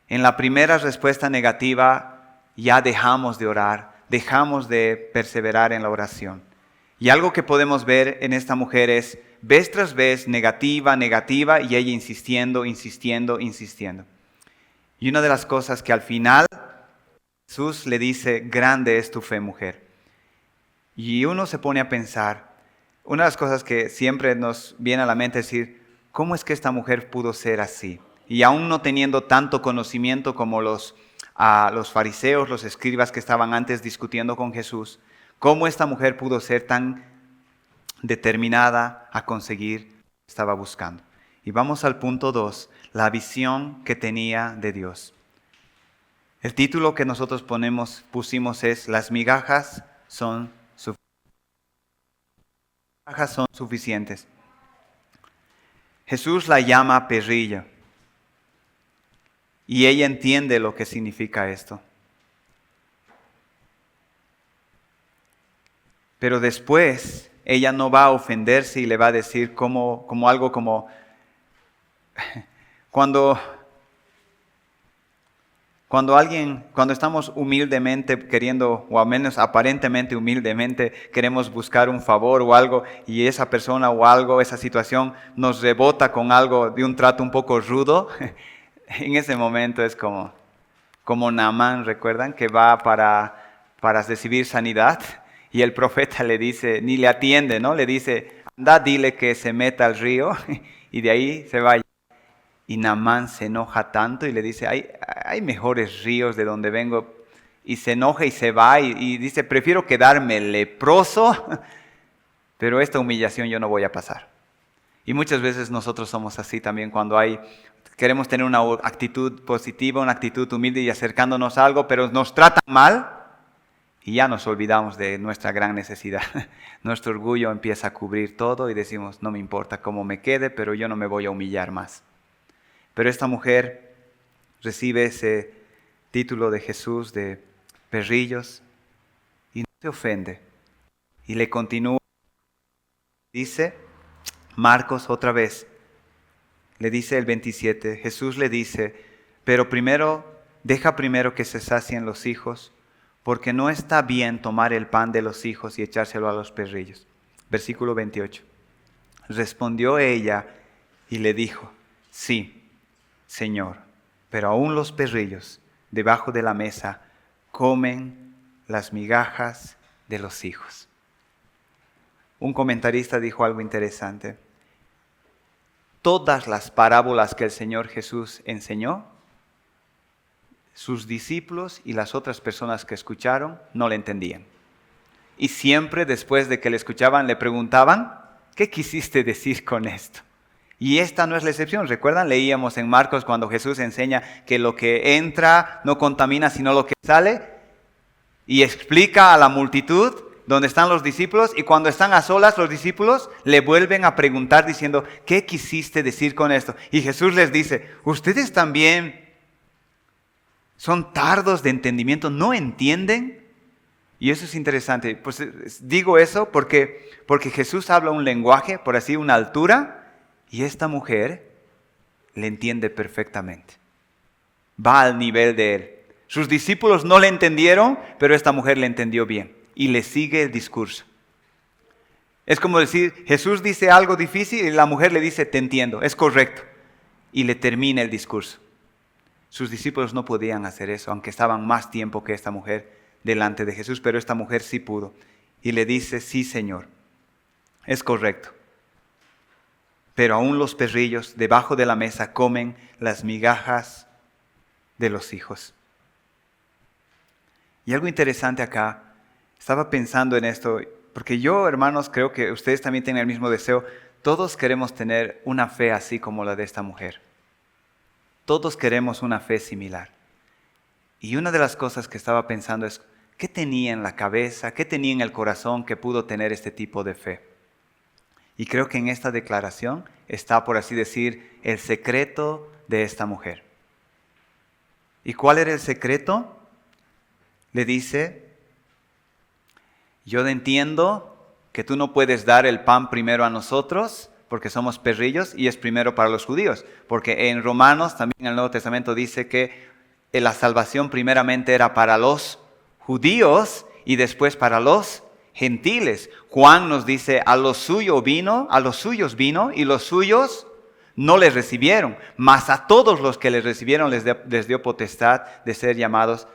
En la primera respuesta negativa ya dejamos de orar, dejamos de perseverar en la oración. Y algo que podemos ver en esta mujer es vez tras vez negativa y ella insistiendo. Y una de las cosas que al final Jesús le dice, grande es tu fe, mujer. Y uno se pone a pensar, una de las cosas que siempre nos viene a la mente es decir, ¿cómo es que esta mujer pudo ser así? Y aún no teniendo tanto conocimiento como los fariseos, los escribas que estaban antes discutiendo con Jesús, ¿cómo esta mujer pudo ser tan determinada a conseguir lo que estaba buscando? Y vamos al punto 2, la visión que tenía de Dios. El título que nosotros pusimos es, las migajas son suficientes. Jesús la llama perrilla. Y ella entiende lo que significa esto. Pero después ella no va a ofenderse y le va a decir como algo como cuando estamos humildemente queriendo, o al menos aparentemente humildemente, queremos buscar un favor o algo, y esa persona o algo, esa situación nos rebota con algo de un trato un poco rudo, en ese momento es como Naamán, ¿recuerdan? Que va para recibir sanidad, y el profeta le dice, ni le atiende, ¿no? Le dice, anda, dile que se meta al río, y de ahí se vaya. Y Naamán se enoja tanto y le dice, hay mejores ríos de donde vengo. Y se enoja y se va y dice, prefiero quedarme leproso, pero esta humillación yo no voy a pasar. Y muchas veces nosotros somos así también cuando queremos tener una actitud positiva, una actitud humilde y acercándonos a algo, pero nos tratan mal y ya nos olvidamos de nuestra gran necesidad. Nuestro orgullo empieza a cubrir todo y decimos, no me importa cómo me quede, pero yo no me voy a humillar más. Pero esta mujer recibe ese título de Jesús de perrillos y no se ofende. Y le continúa. Dice Marcos otra vez, le dice el 27, Jesús le dice, pero deja primero que se sacien los hijos, porque no está bien tomar el pan de los hijos y echárselo a los perrillos. Versículo 28. Respondió ella y le dijo, sí, Señor, pero aún los perrillos debajo de la mesa comen las migajas de los hijos. Un comentarista dijo algo interesante. Todas las parábolas que el Señor Jesús enseñó, sus discípulos y las otras personas que escucharon no le entendían. Y siempre después de que le escuchaban le preguntaban, ¿qué quisiste decir con esto? Y esta no es la excepción. ¿Recuerdan? Leíamos en Marcos cuando Jesús enseña que lo que entra no contamina sino lo que sale. Y explica a la multitud donde están los discípulos. Y cuando están a solas los discípulos le vuelven a preguntar diciendo, ¿qué quisiste decir con esto? Y Jesús les dice, ustedes también son tardos de entendimiento, ¿no entienden? Y eso es interesante. Pues digo eso porque Jesús habla un lenguaje, por así, una altura. Y esta mujer le entiende perfectamente. Va al nivel de él. Sus discípulos no le entendieron, pero esta mujer le entendió bien. Y le sigue el discurso. Es como decir, Jesús dice algo difícil y la mujer le dice, te entiendo, es correcto. Y le termina el discurso. Sus discípulos no podían hacer eso, aunque estaban más tiempo que esta mujer delante de Jesús, pero esta mujer sí pudo. Y le dice, sí, Señor, es correcto. Pero aún los perrillos debajo de la mesa comen las migajas de los hijos. Y algo interesante acá, estaba pensando en esto, porque yo, hermanos, creo que ustedes también tienen el mismo deseo. Todos queremos tener una fe así como la de esta mujer. Todos queremos una fe similar. Y una de las cosas que estaba pensando es, ¿qué tenía en la cabeza, qué tenía en el corazón que pudo tener este tipo de fe? Y creo que en esta declaración está, por así decir, el secreto de esta mujer. ¿Y cuál era el secreto? Le dice, yo entiendo que tú no puedes dar el pan primero a nosotros, porque somos perrillos, y es primero para los judíos. Porque en Romanos, también en el Nuevo Testamento, dice que la salvación primeramente era para los judíos y después para los gentiles. Juan nos dice, a los suyos vino y los suyos no les recibieron, mas a todos los que les recibieron les dio potestad de ser llamados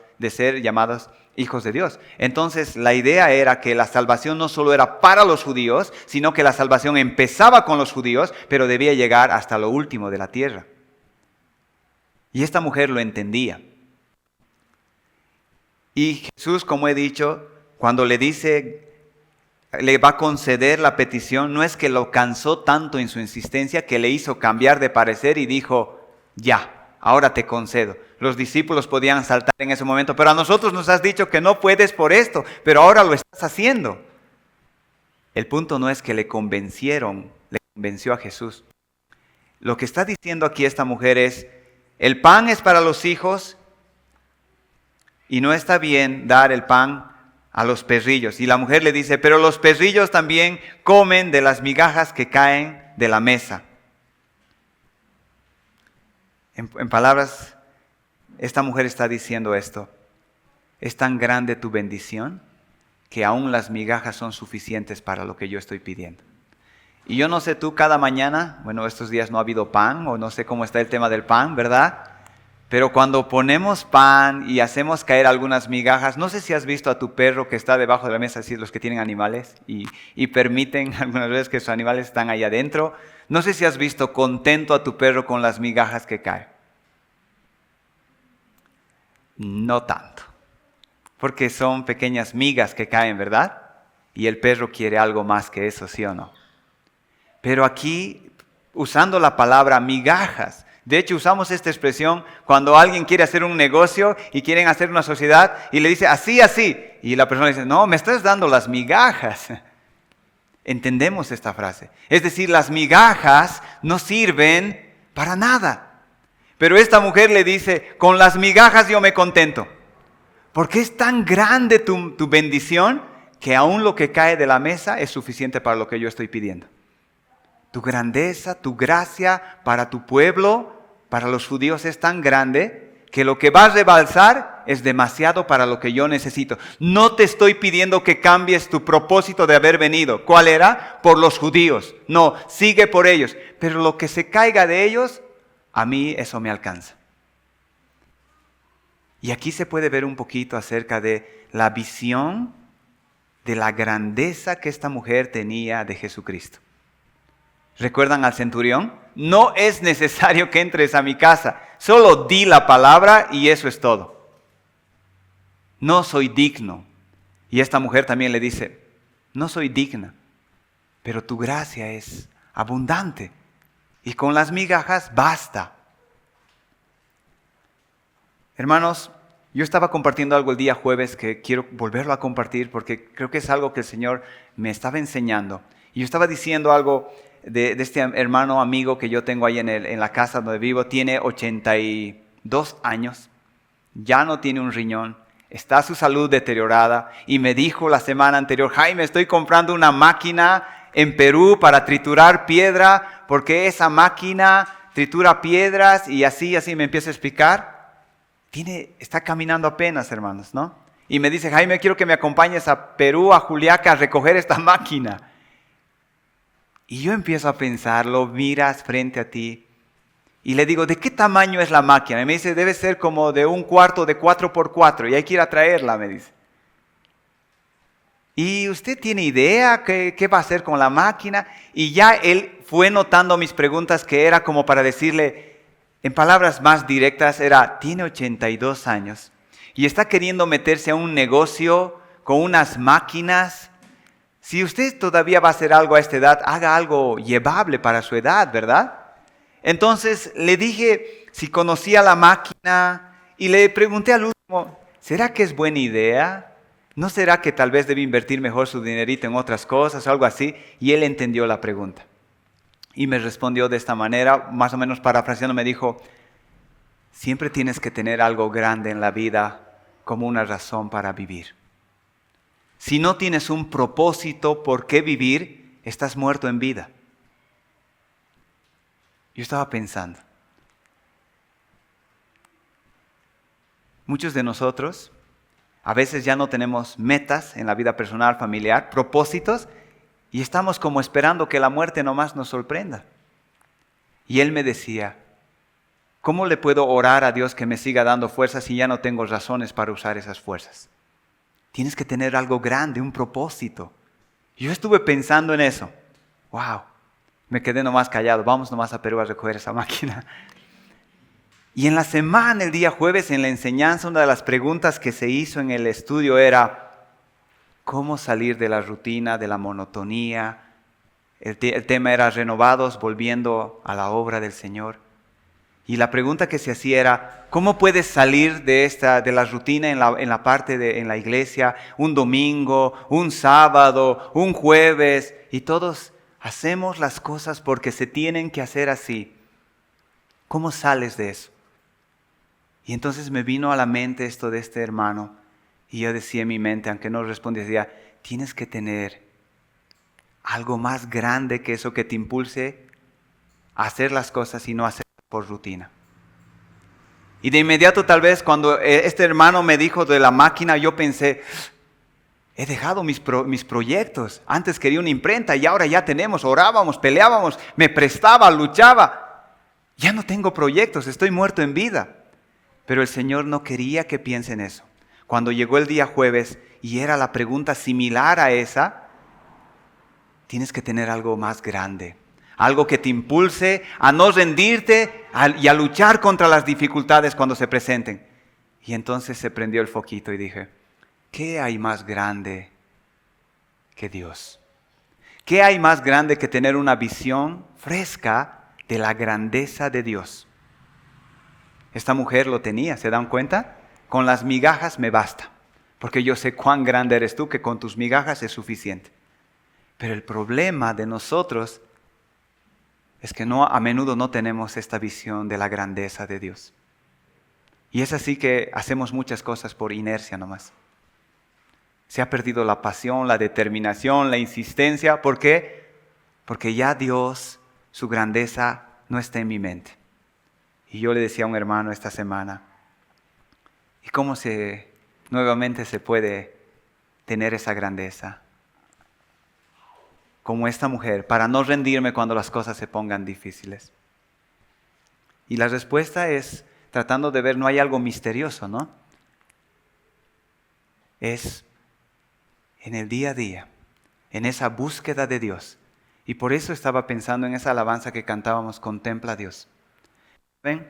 hijos de Dios. Entonces la idea era que la salvación no solo era para los judíos, sino que la salvación empezaba con los judíos, pero debía llegar hasta lo último de la tierra. Y esta mujer lo entendía. Y Jesús, como he dicho, cuando le dice, le va a conceder la petición, no es que lo cansó tanto en su insistencia que le hizo cambiar de parecer y dijo, ya, ahora te concedo. Los discípulos podían saltar en ese momento, pero a nosotros nos has dicho que no puedes por esto, pero ahora lo estás haciendo. El punto no es que le convenció a Jesús. Lo que está diciendo aquí esta mujer es, el pan es para los hijos y no está bien dar el pan a los perrillos. Y la mujer le dice, pero los perrillos también comen de las migajas que caen de la mesa. En palabras, esta mujer está diciendo esto: es tan grande tu bendición que aún las migajas son suficientes para lo que yo estoy pidiendo. Y yo no sé tú, cada mañana, bueno, estos días no ha habido pan, o no sé cómo está el tema del pan, ¿verdad? Pero cuando ponemos pan y hacemos caer algunas migajas, no sé si has visto a tu perro que está debajo de la mesa, así los que tienen animales, y permiten algunas veces que sus animales están ahí adentro. No sé si has visto contento a tu perro con las migajas que caen. No tanto, porque son pequeñas migas que caen, ¿verdad? Y el perro quiere algo más que eso, ¿sí o no? Pero aquí, usando la palabra migajas, de hecho usamos esta expresión cuando alguien quiere hacer un negocio y quieren hacer una sociedad y le dice así, así, y la persona dice, no, me estás dando las migajas. Entendemos esta frase. Es decir, las migajas no sirven para nada. Pero esta mujer le dice, con las migajas yo me contento. Porque es tan grande tu bendición que aún lo que cae de la mesa es suficiente para lo que yo estoy pidiendo. Tu grandeza, tu gracia para tu pueblo, para los judíos es tan grande que lo que va a rebalsar es demasiado para lo que yo necesito. No te estoy pidiendo que cambies tu propósito de haber venido. ¿Cuál era? Por los judíos. No, sigue por ellos. Pero lo que se caiga de ellos, a mí eso me alcanza. Y aquí se puede ver un poquito acerca de la visión de la grandeza que esta mujer tenía de Jesucristo. ¿Recuerdan al centurión? No es necesario que entres a mi casa, solo di la palabra y eso es todo. No soy digno. Y esta mujer también le dice, no soy digna, pero tu gracia es abundante y con las migajas basta. Hermanos, yo estaba compartiendo algo el día jueves que quiero volverlo a compartir porque creo que es algo que el Señor me estaba enseñando. Y yo estaba diciendo algo de este hermano amigo que yo tengo ahí en la casa donde vivo. Tiene 82 años, ya no tiene un riñón, está su salud deteriorada. Y me dijo la semana anterior, Jaime, estoy comprando una máquina en Perú para triturar piedra, porque esa máquina tritura piedras y así me empieza a explicar. Está caminando apenas, hermanos, ¿no? Y me dice, Jaime, quiero que me acompañes a Perú, a Juliaca, a recoger esta máquina. Y yo empiezo a pensar, lo miras frente a ti y le digo, ¿de qué tamaño es la máquina? Y me dice, debe ser como de un cuarto de 4x4 y hay que ir a traerla, me dice. ¿Y usted tiene idea qué va a hacer con la máquina? Y ya él fue notando mis preguntas, que era como para decirle, en palabras más directas, tiene 82 años y está queriendo meterse a un negocio con unas máquinas. Si usted todavía va a hacer algo a esta edad, haga algo llevable para su edad, ¿verdad? Entonces le dije si conocía la máquina y le pregunté al último, ¿será que es buena idea? ¿No será que tal vez debe invertir mejor su dinerito en otras cosas o algo así? Y él entendió la pregunta. Y me respondió de esta manera, más o menos parafraseando, me dijo, siempre tienes que tener algo grande en la vida como una razón para vivir. Si no tienes un propósito por qué vivir, estás muerto en vida. Yo estaba pensando, muchos de nosotros a veces ya no tenemos metas en la vida personal, familiar, propósitos, y estamos como esperando que la muerte nomás nos sorprenda. Y él me decía, ¿cómo le puedo orar a Dios que me siga dando fuerzas si ya no tengo razones para usar esas fuerzas? Tienes que tener algo grande, un propósito. Yo estuve pensando en eso. ¡Wow! Me quedé nomás callado. Vamos nomás a Perú a recoger esa máquina. Y en la semana, el día jueves, en la enseñanza, una de las preguntas que se hizo en el estudio era ¿cómo salir de la rutina, de la monotonía? El tema era renovados, volviendo a la obra del Señor. Y la pregunta que se hacía era, ¿cómo puedes salir de la rutina en la iglesia, un domingo, un sábado, un jueves? Y todos hacemos las cosas porque se tienen que hacer así. ¿Cómo sales de eso? Y entonces me vino a la mente esto de este hermano Y yo decía en mi mente, aunque no respondía, decía, tienes que tener algo más grande que eso que te impulse a hacer las cosas y no hacerlas por rutina. Y de inmediato tal vez cuando este hermano me dijo de la máquina, yo pensé, he dejado mis proyectos. Antes quería una imprenta y ahora ya tenemos, orábamos, peleábamos, me prestaba, luchaba. Ya no tengo proyectos, estoy muerto en vida. Pero el Señor no quería que piense en eso. Cuando llegó el día jueves y era la pregunta similar a esa, tienes que tener algo más grande. Algo que te impulse a no rendirte y a luchar contra las dificultades cuando se presenten. Y entonces se prendió el foquito y dije, ¿qué hay más grande que Dios? ¿Qué hay más grande que tener una visión fresca de la grandeza de Dios? Esta mujer lo tenía, ¿se dan cuenta? Con las migajas me basta, porque yo sé cuán grande eres tú, que con tus migajas es suficiente. Pero el problema de nosotros es que a menudo no tenemos esta visión de la grandeza de Dios. Y es así que hacemos muchas cosas por inercia nomás. Se ha perdido la pasión, la determinación, la insistencia. ¿Por qué? Porque ya Dios, su grandeza, no está en mi mente. Y yo le decía a un hermano esta semana, ¿y cómo nuevamente se puede tener esa grandeza? Como esta mujer, para no rendirme cuando las cosas se pongan difíciles. Y la respuesta es, tratando de ver, no hay algo misterioso, ¿no? Es en el día a día, en esa búsqueda de Dios. Y por eso estaba pensando en esa alabanza que cantábamos, Contempla a Dios. ¿Ven?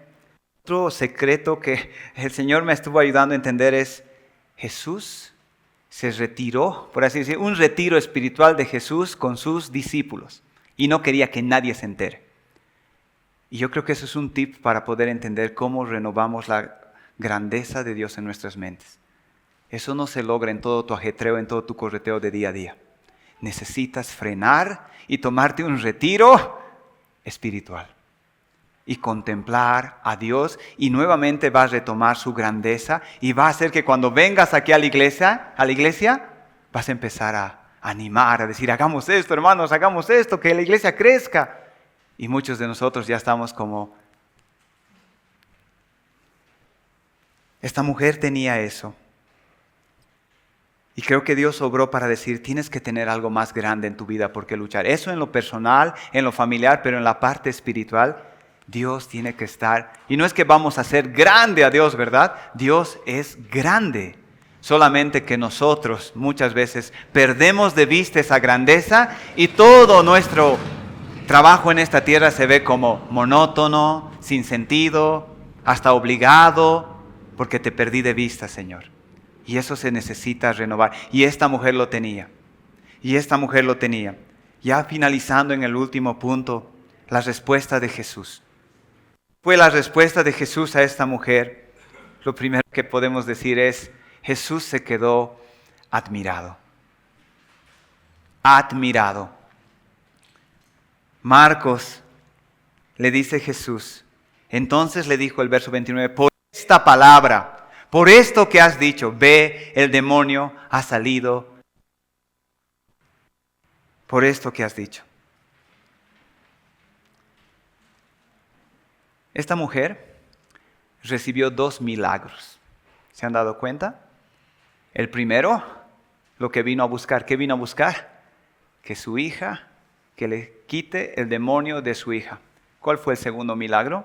Otro secreto que el Señor me estuvo ayudando a entender es, Jesús se retiró, por así decir, un retiro espiritual de Jesús con sus discípulos. Y no quería que nadie se entere. Y yo creo que eso es un tip para poder entender cómo renovamos la grandeza de Dios en nuestras mentes. Eso no se logra en todo tu ajetreo, en todo tu correteo de día a día. Necesitas frenar y tomarte un retiro espiritual. Y contemplar a Dios, y nuevamente va a retomar su grandeza y va a hacer que cuando vengas aquí a la iglesia, vas a empezar a animar, a decir, hagamos esto, hermanos, hagamos esto, que la iglesia crezca. Y muchos de nosotros ya estamos como, esta mujer tenía eso. Y creo que Dios obró para decir, tienes que tener algo más grande en tu vida por qué luchar. Eso en lo personal, en lo familiar, pero en la parte espiritual, Dios tiene que estar. Y no es que vamos a hacer grande a Dios, ¿verdad? Dios es grande. Solamente que nosotros muchas veces perdemos de vista esa grandeza y todo nuestro trabajo en esta tierra se ve como monótono, sin sentido, hasta obligado, porque te perdí de vista, Señor. Y eso se necesita renovar. Y esta mujer lo tenía. Ya finalizando en el último punto, la respuesta de Jesús. Fue la respuesta de Jesús a esta mujer. Lo primero que podemos decir es, Jesús se quedó admirado. Admirado. Marcos le dice Jesús. Entonces le dijo el verso 29, por esta palabra, por esto que has dicho, ve, el demonio ha salido. Por esto que has dicho. Esta mujer recibió 2 milagros. ¿Se han dado cuenta? El primero, lo que vino a buscar. ¿Qué vino a buscar? Que su hija, que le quite el demonio de su hija. ¿Cuál fue el segundo milagro?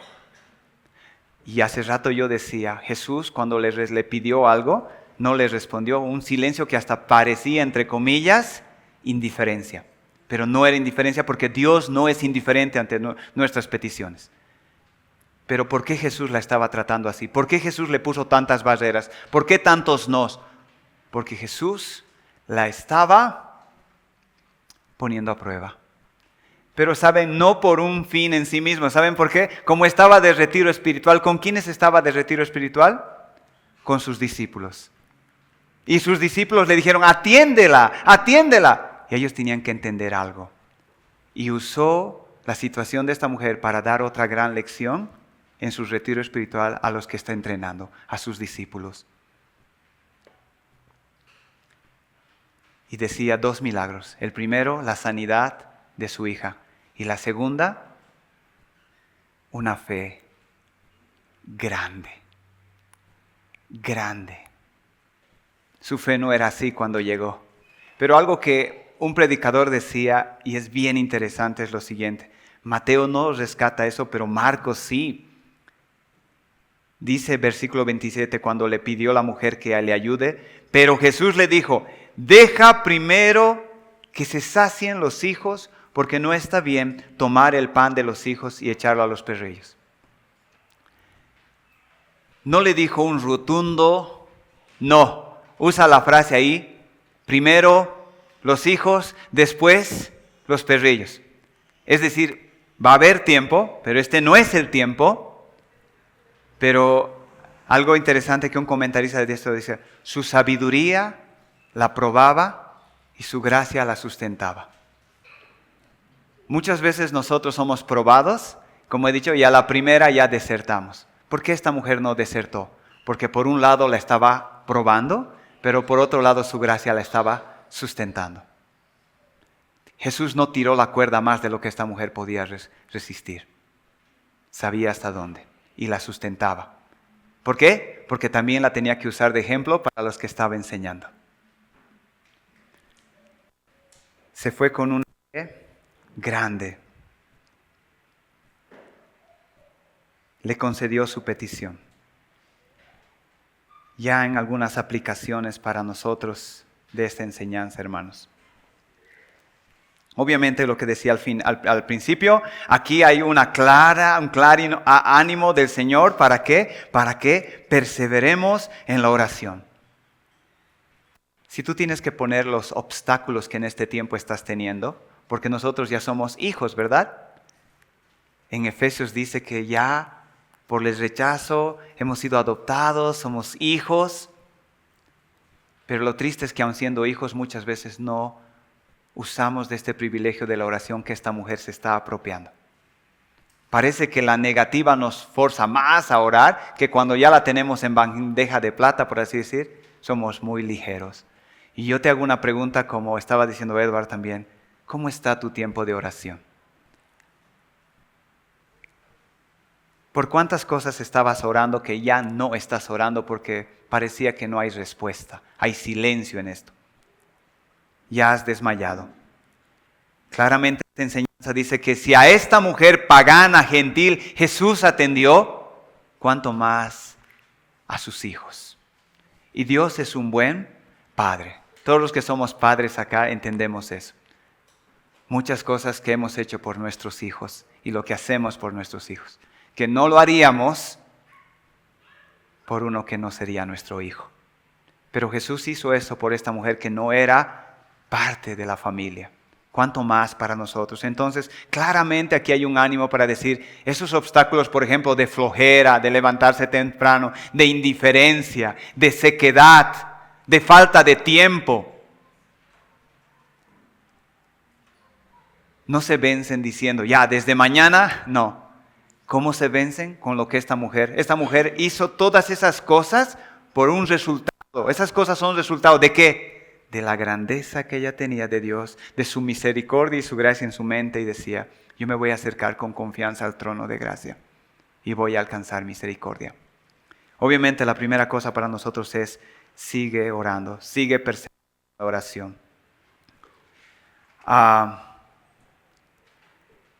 Y hace rato yo decía, Jesús cuando le pidió algo, no le respondió, un silencio que hasta parecía, entre comillas, indiferencia. Pero no era indiferencia porque Dios no es indiferente ante nuestras peticiones. Pero ¿por qué Jesús la estaba tratando así? ¿Por qué Jesús le puso tantas barreras? ¿Por qué tantos nos? Porque Jesús la estaba poniendo a prueba. Pero saben, no por un fin en sí mismo. ¿Saben por qué? Como estaba de retiro espiritual. ¿Con quiénes estaba de retiro espiritual? Con sus discípulos. Y sus discípulos le dijeron, atiéndela, atiéndela. Y ellos tenían que entender algo. Y usó la situación de esta mujer para dar otra gran lección en su retiro espiritual a los que está entrenando, a sus discípulos. y decía 2 milagros. El primero, la sanidad de su hija. Y la segunda, una fe grande. Grande. Su fe no era así cuando llegó. Pero algo que un predicador decía, y es bien interesante, es lo siguiente. Mateo no rescata eso, pero Marcos sí. Dice versículo 27, cuando le pidió la mujer que le ayude, pero Jesús le dijo, deja primero que se sacien los hijos, porque no está bien tomar el pan de los hijos y echarlo a los perrillos. No le dijo un rotundo no. Usa la frase ahí, primero los hijos, después los perrillos. Es decir, va a haber tiempo, pero este no es el tiempo. Pero algo interesante que un comentarista de esto dice, su sabiduría la probaba y su gracia la sustentaba. Muchas veces nosotros somos probados, como he dicho, y a la primera ya desertamos. ¿Por qué esta mujer no desertó? Porque por un lado la estaba probando, pero por otro lado su gracia la estaba sustentando. Jesús no tiró la cuerda más de lo que esta mujer podía resistir. Sabía hasta dónde y la sustentaba. ¿Por qué? Porque también la tenía que usar de ejemplo para los que estaba enseñando. Se fue con una fe grande. Le concedió su petición. Ya en algunas aplicaciones para nosotros de esta enseñanza, hermanos. Obviamente lo que decía al principio, aquí hay un claro ánimo del Señor. ¿Para qué? Para que perseveremos en la oración. Si tú tienes que poner los obstáculos que en este tiempo estás teniendo, porque nosotros ya somos hijos, ¿verdad? En Efesios dice que ya por el rechazo hemos sido adoptados, somos hijos. Pero lo triste es que aun siendo hijos muchas veces no usamos de este privilegio de la oración que esta mujer se está apropiando. Parece que la negativa nos forza más a orar que cuando ya la tenemos en bandeja de plata, por así decir, somos muy ligeros. Y yo te hago una pregunta, como estaba diciendo Edward también, ¿cómo está tu tiempo de oración? ¿Por cuántas cosas estabas orando que ya no estás orando porque parecía que no hay respuesta? Hay silencio en esto. Ya has desmayado. Claramente esta enseñanza dice que si a esta mujer pagana, gentil, Jesús atendió, ¿cuánto más a sus hijos? Y Dios es un buen Padre. Todos los que somos padres acá entendemos eso. Muchas cosas que hemos hecho por nuestros hijos y lo que hacemos por nuestros hijos, que no lo haríamos por uno que no sería nuestro hijo. Pero Jesús hizo eso por esta mujer que no era parte de la familia. ¿Cuánto más para nosotros? Entonces, claramente aquí hay un ánimo para decir, esos obstáculos, por ejemplo, de flojera, de levantarse temprano, de indiferencia, de sequedad, de falta de tiempo, no se vencen diciendo, ya, desde mañana, no. ¿Cómo se vencen? Con lo que esta mujer hizo todas esas cosas por un resultado. Esas cosas son resultado ¿de qué? De la grandeza que ella tenía de Dios, de su misericordia y su gracia en su mente, y decía, yo me voy a acercar con confianza al trono de gracia y voy a alcanzar misericordia. Obviamente la primera cosa para nosotros es, sigue orando, sigue perseverando en la oración.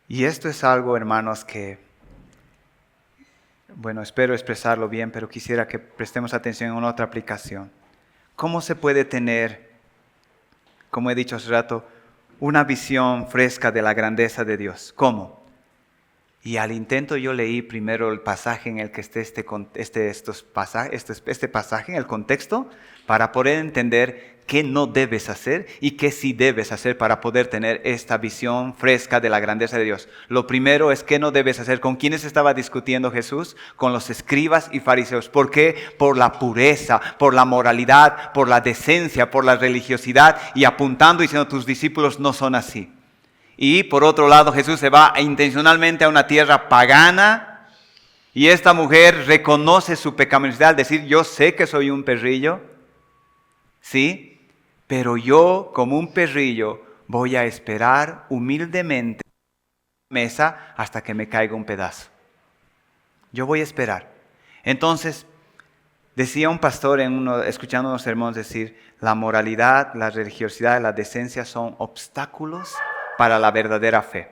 Y esto es algo, hermanos, que, bueno, espero expresarlo bien, pero quisiera que prestemos atención en otra aplicación. ¿Cómo se puede tener, como he dicho hace rato, una visión fresca de la grandeza de Dios? ¿Cómo? Y al intento yo leí primero el pasaje en el que esté este pasaje en el contexto, para poder entender qué no debes hacer y qué sí debes hacer para poder tener esta visión fresca de la grandeza de Dios. Lo primero es qué no debes hacer. ¿Con quiénes estaba discutiendo Jesús? Con los escribas y fariseos. ¿Por qué? Por la pureza, por la moralidad, por la decencia, por la religiosidad, y apuntando y diciendo, tus discípulos no son así. Y por otro lado, Jesús se va intencionalmente a una tierra pagana, y esta mujer reconoce su pecaminosidad al decir, yo sé que soy un perrillo, ¿sí? pero yo, como un perrillo, voy a esperar humildemente en la mesa hasta que me caiga un pedazo. Yo voy a esperar. Entonces, decía un pastor escuchando unos sermones decir, la moralidad, la religiosidad, la decencia son obstáculos para la verdadera fe.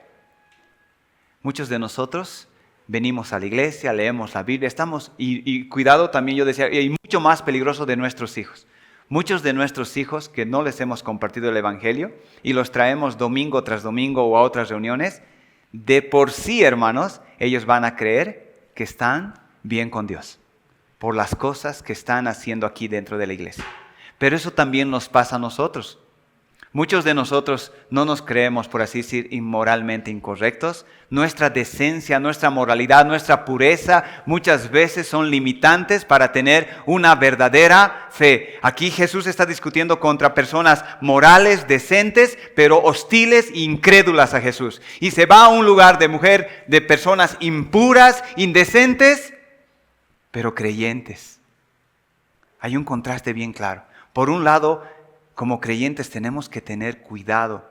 Muchos de nosotros venimos a la iglesia, leemos la Biblia, y cuidado también, yo decía, y mucho más peligroso de nuestros hijos. Muchos de nuestros hijos que no les hemos compartido el Evangelio y los traemos domingo tras domingo o a otras reuniones, de por sí, hermanos, ellos van a creer que están bien con Dios por las cosas que están haciendo aquí dentro de la iglesia. Pero eso también nos pasa a nosotros. Muchos de nosotros no nos creemos, por así decir, inmoralmente incorrectos. Nuestra decencia, nuestra moralidad, nuestra pureza muchas veces son limitantes para tener una verdadera fe. Aquí Jesús está discutiendo contra personas morales, decentes, pero hostiles e incrédulas a Jesús. Y se va a un lugar de personas impuras, indecentes, pero creyentes. Hay un contraste bien claro. Por un lado, como creyentes tenemos que tener cuidado.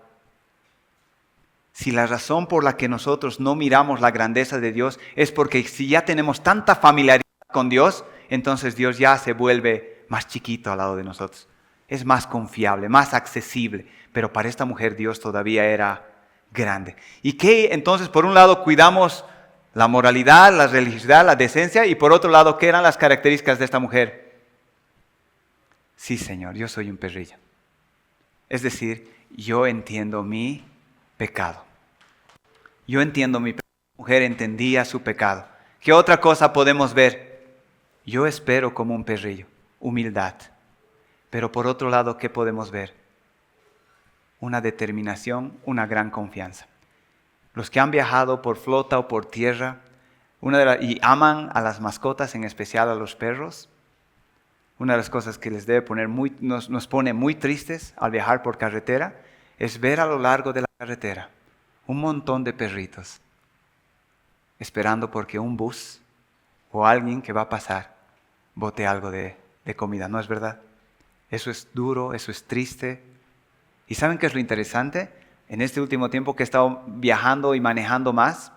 Si la razón por la que nosotros no miramos la grandeza de Dios es porque si ya tenemos tanta familiaridad con Dios, entonces Dios ya se vuelve más chiquito al lado de nosotros. Es más confiable, más accesible. Pero para esta mujer Dios todavía era grande. ¿Y qué? Entonces, por un lado, cuidamos la moralidad, la religiosidad, la decencia. Y por otro lado, ¿qué eran las características de esta mujer? Sí, Señor, yo soy un perrillo. Es decir, yo entiendo mi pecado. Yo entiendo mi pecado. La mujer entendía su pecado. ¿Qué otra cosa podemos ver? Yo espero como un perrillo, humildad. Pero por otro lado, ¿qué podemos ver? Una determinación, una gran confianza. Los que han viajado por flota o por tierra y aman a las mascotas, en especial a los perros, una de las cosas que les debe poner nos pone muy tristes al viajar por carretera es ver a lo largo de la carretera un montón de perritos esperando porque un bus o alguien que va a pasar bote algo de comida. ¿No es verdad? Eso es duro, eso es triste. ¿Y saben qué es lo interesante? En este último tiempo que he estado viajando y manejando más,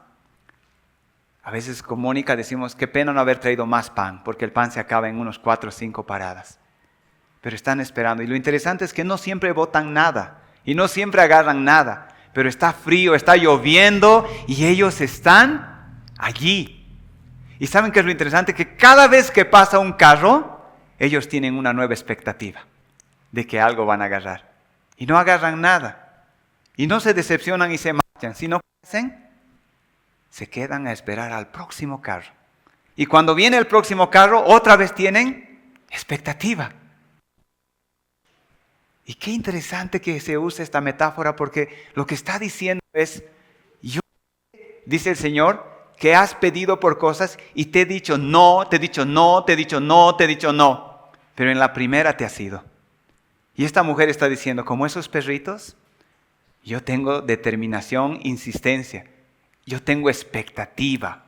a veces con Mónica decimos, qué pena no haber traído más pan, porque el pan se acaba en unos 4 o 5 paradas. Pero están esperando. Y lo interesante es que no siempre botan nada, y no siempre agarran nada, pero está frío, está lloviendo, y ellos están allí. ¿Y saben qué es lo interesante? Que cada vez que pasa un carro, ellos tienen una nueva expectativa de que algo van a agarrar. Y no agarran nada. Y no se decepcionan y se marchan, sino que hacen, se quedan a esperar al próximo carro. Y cuando viene el próximo carro, otra vez tienen expectativa. Y qué interesante que se use esta metáfora, porque lo que está diciendo es, dice el Señor, que has pedido por cosas y te he dicho no, te he dicho no, te he dicho no, te he dicho no. Pero en la primera te has ido. Y esta mujer está diciendo, como esos perritos, yo tengo determinación, insistencia. Yo tengo expectativa,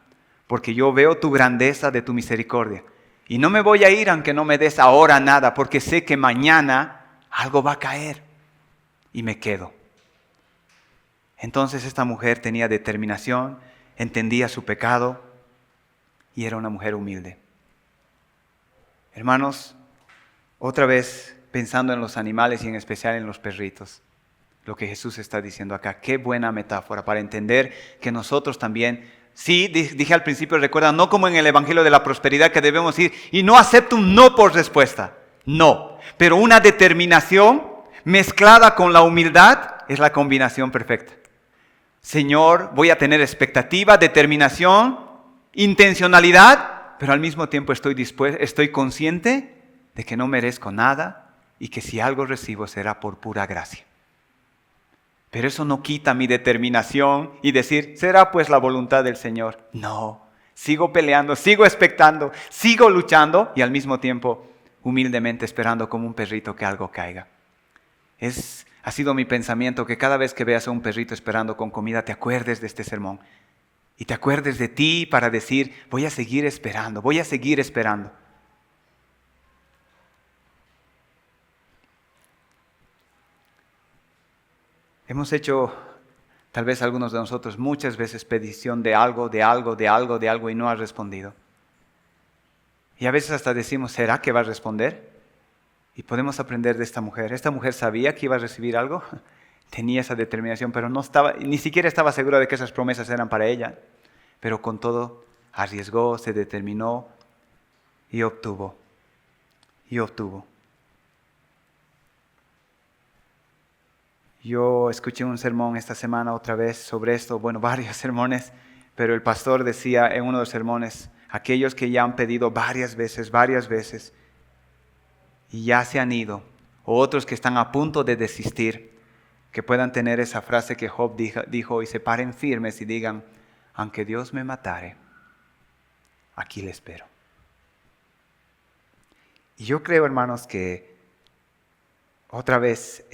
porque yo veo tu grandeza de tu misericordia. Y no me voy a ir aunque no me des ahora nada, porque sé que mañana algo va a caer. Y me quedo. Entonces esta mujer tenía determinación, entendía su pecado y era una mujer humilde. Hermanos, otra vez pensando en los animales y en especial en los perritos. Lo que Jesús está diciendo acá. Qué buena metáfora para entender que nosotros también, sí, dije al principio, recuerda, no como en el Evangelio de la Prosperidad que debemos ir y no acepto un no por respuesta. No, pero una determinación mezclada con la humildad es la combinación perfecta. Señor, voy a tener expectativa, determinación, intencionalidad, pero al mismo tiempo estoy consciente de que no merezco nada y que si algo recibo será por pura gracia. Pero eso no quita mi determinación y decir, será pues la voluntad del Señor. No, sigo peleando, sigo expectando, sigo luchando y al mismo tiempo humildemente esperando como un perrito que algo caiga. Ha sido mi pensamiento que cada vez que veas a un perrito esperando con comida te acuerdes de este sermón y te acuerdes de ti para decir, voy a seguir esperando, voy a seguir esperando. Hemos hecho, tal vez algunos de nosotros, muchas veces petición de algo y no ha respondido. Y a veces hasta decimos, ¿será que va a responder? Y podemos aprender de esta mujer. Esta mujer sabía que iba a recibir algo, tenía esa determinación, pero no estaba, ni siquiera estaba segura de que esas promesas eran para ella. Pero con todo, arriesgó, se determinó y obtuvo. Yo escuché un sermón esta semana otra vez sobre esto, bueno, varios sermones, pero el pastor decía en uno de los sermones, aquellos que ya han pedido varias veces, y ya se han ido, o otros que están a punto de desistir, que puedan tener esa frase que Job dijo y se paren firmes y digan, aunque Dios me matare, aquí le espero. Y yo creo, hermanos, que otra vez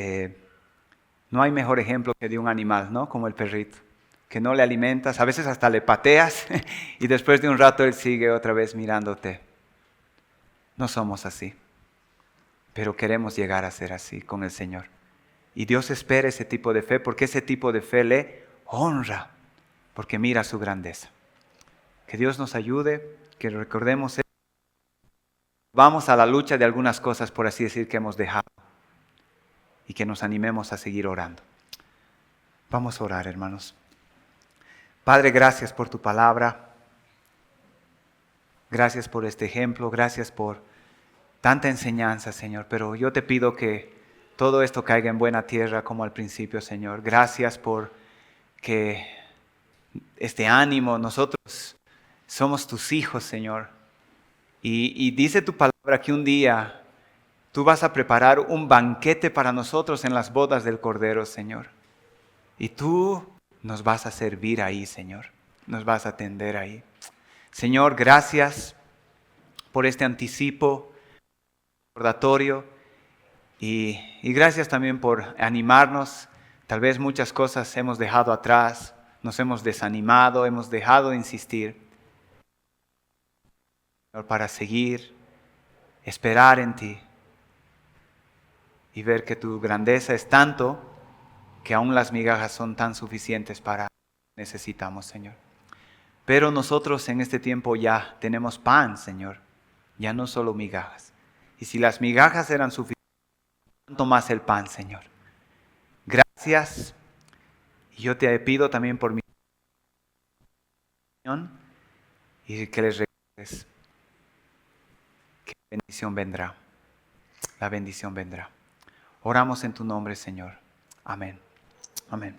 no hay mejor ejemplo que de un animal, ¿no? Como el perrito, que no le alimentas, a veces hasta le pateas y después de un rato él sigue otra vez mirándote. No somos así, pero queremos llegar a ser así con el Señor. Y Dios espera ese tipo de fe porque ese tipo de fe le honra, porque mira su grandeza. Que Dios nos ayude, que recordemos eso. Vamos a la lucha de algunas cosas, por así decir, que hemos dejado y que nos animemos a seguir orando. Vamos a orar, hermanos. Padre, gracias por tu palabra. Gracias por este ejemplo. Gracias por tanta enseñanza, Señor. Pero yo te pido que todo esto caiga en buena tierra como al principio, Señor. Gracias por que este ánimo, nosotros somos tus hijos, Señor. Y dice tu palabra que un día tú vas a preparar un banquete para nosotros en las bodas del Cordero, Señor. Y tú nos vas a servir ahí, Señor. Nos vas a atender ahí. Señor, gracias por este anticipo, recordatorio. Y gracias también por animarnos. Tal vez muchas cosas hemos dejado atrás, nos hemos desanimado, hemos dejado de insistir. Señor, para seguir, esperar en ti y ver que tu grandeza es tanto que aún las migajas son tan suficientes para lo que necesitamos, Señor. Pero nosotros en este tiempo ya tenemos pan, Señor, ya no solo migajas. Y si las migajas eran suficientes, ¿cuánto más el pan, Señor? Gracias. Y yo te pido también por mi bendición y que les recuerdes que la bendición vendrá. La bendición vendrá. Oramos en tu nombre, Señor. Amén. Amén.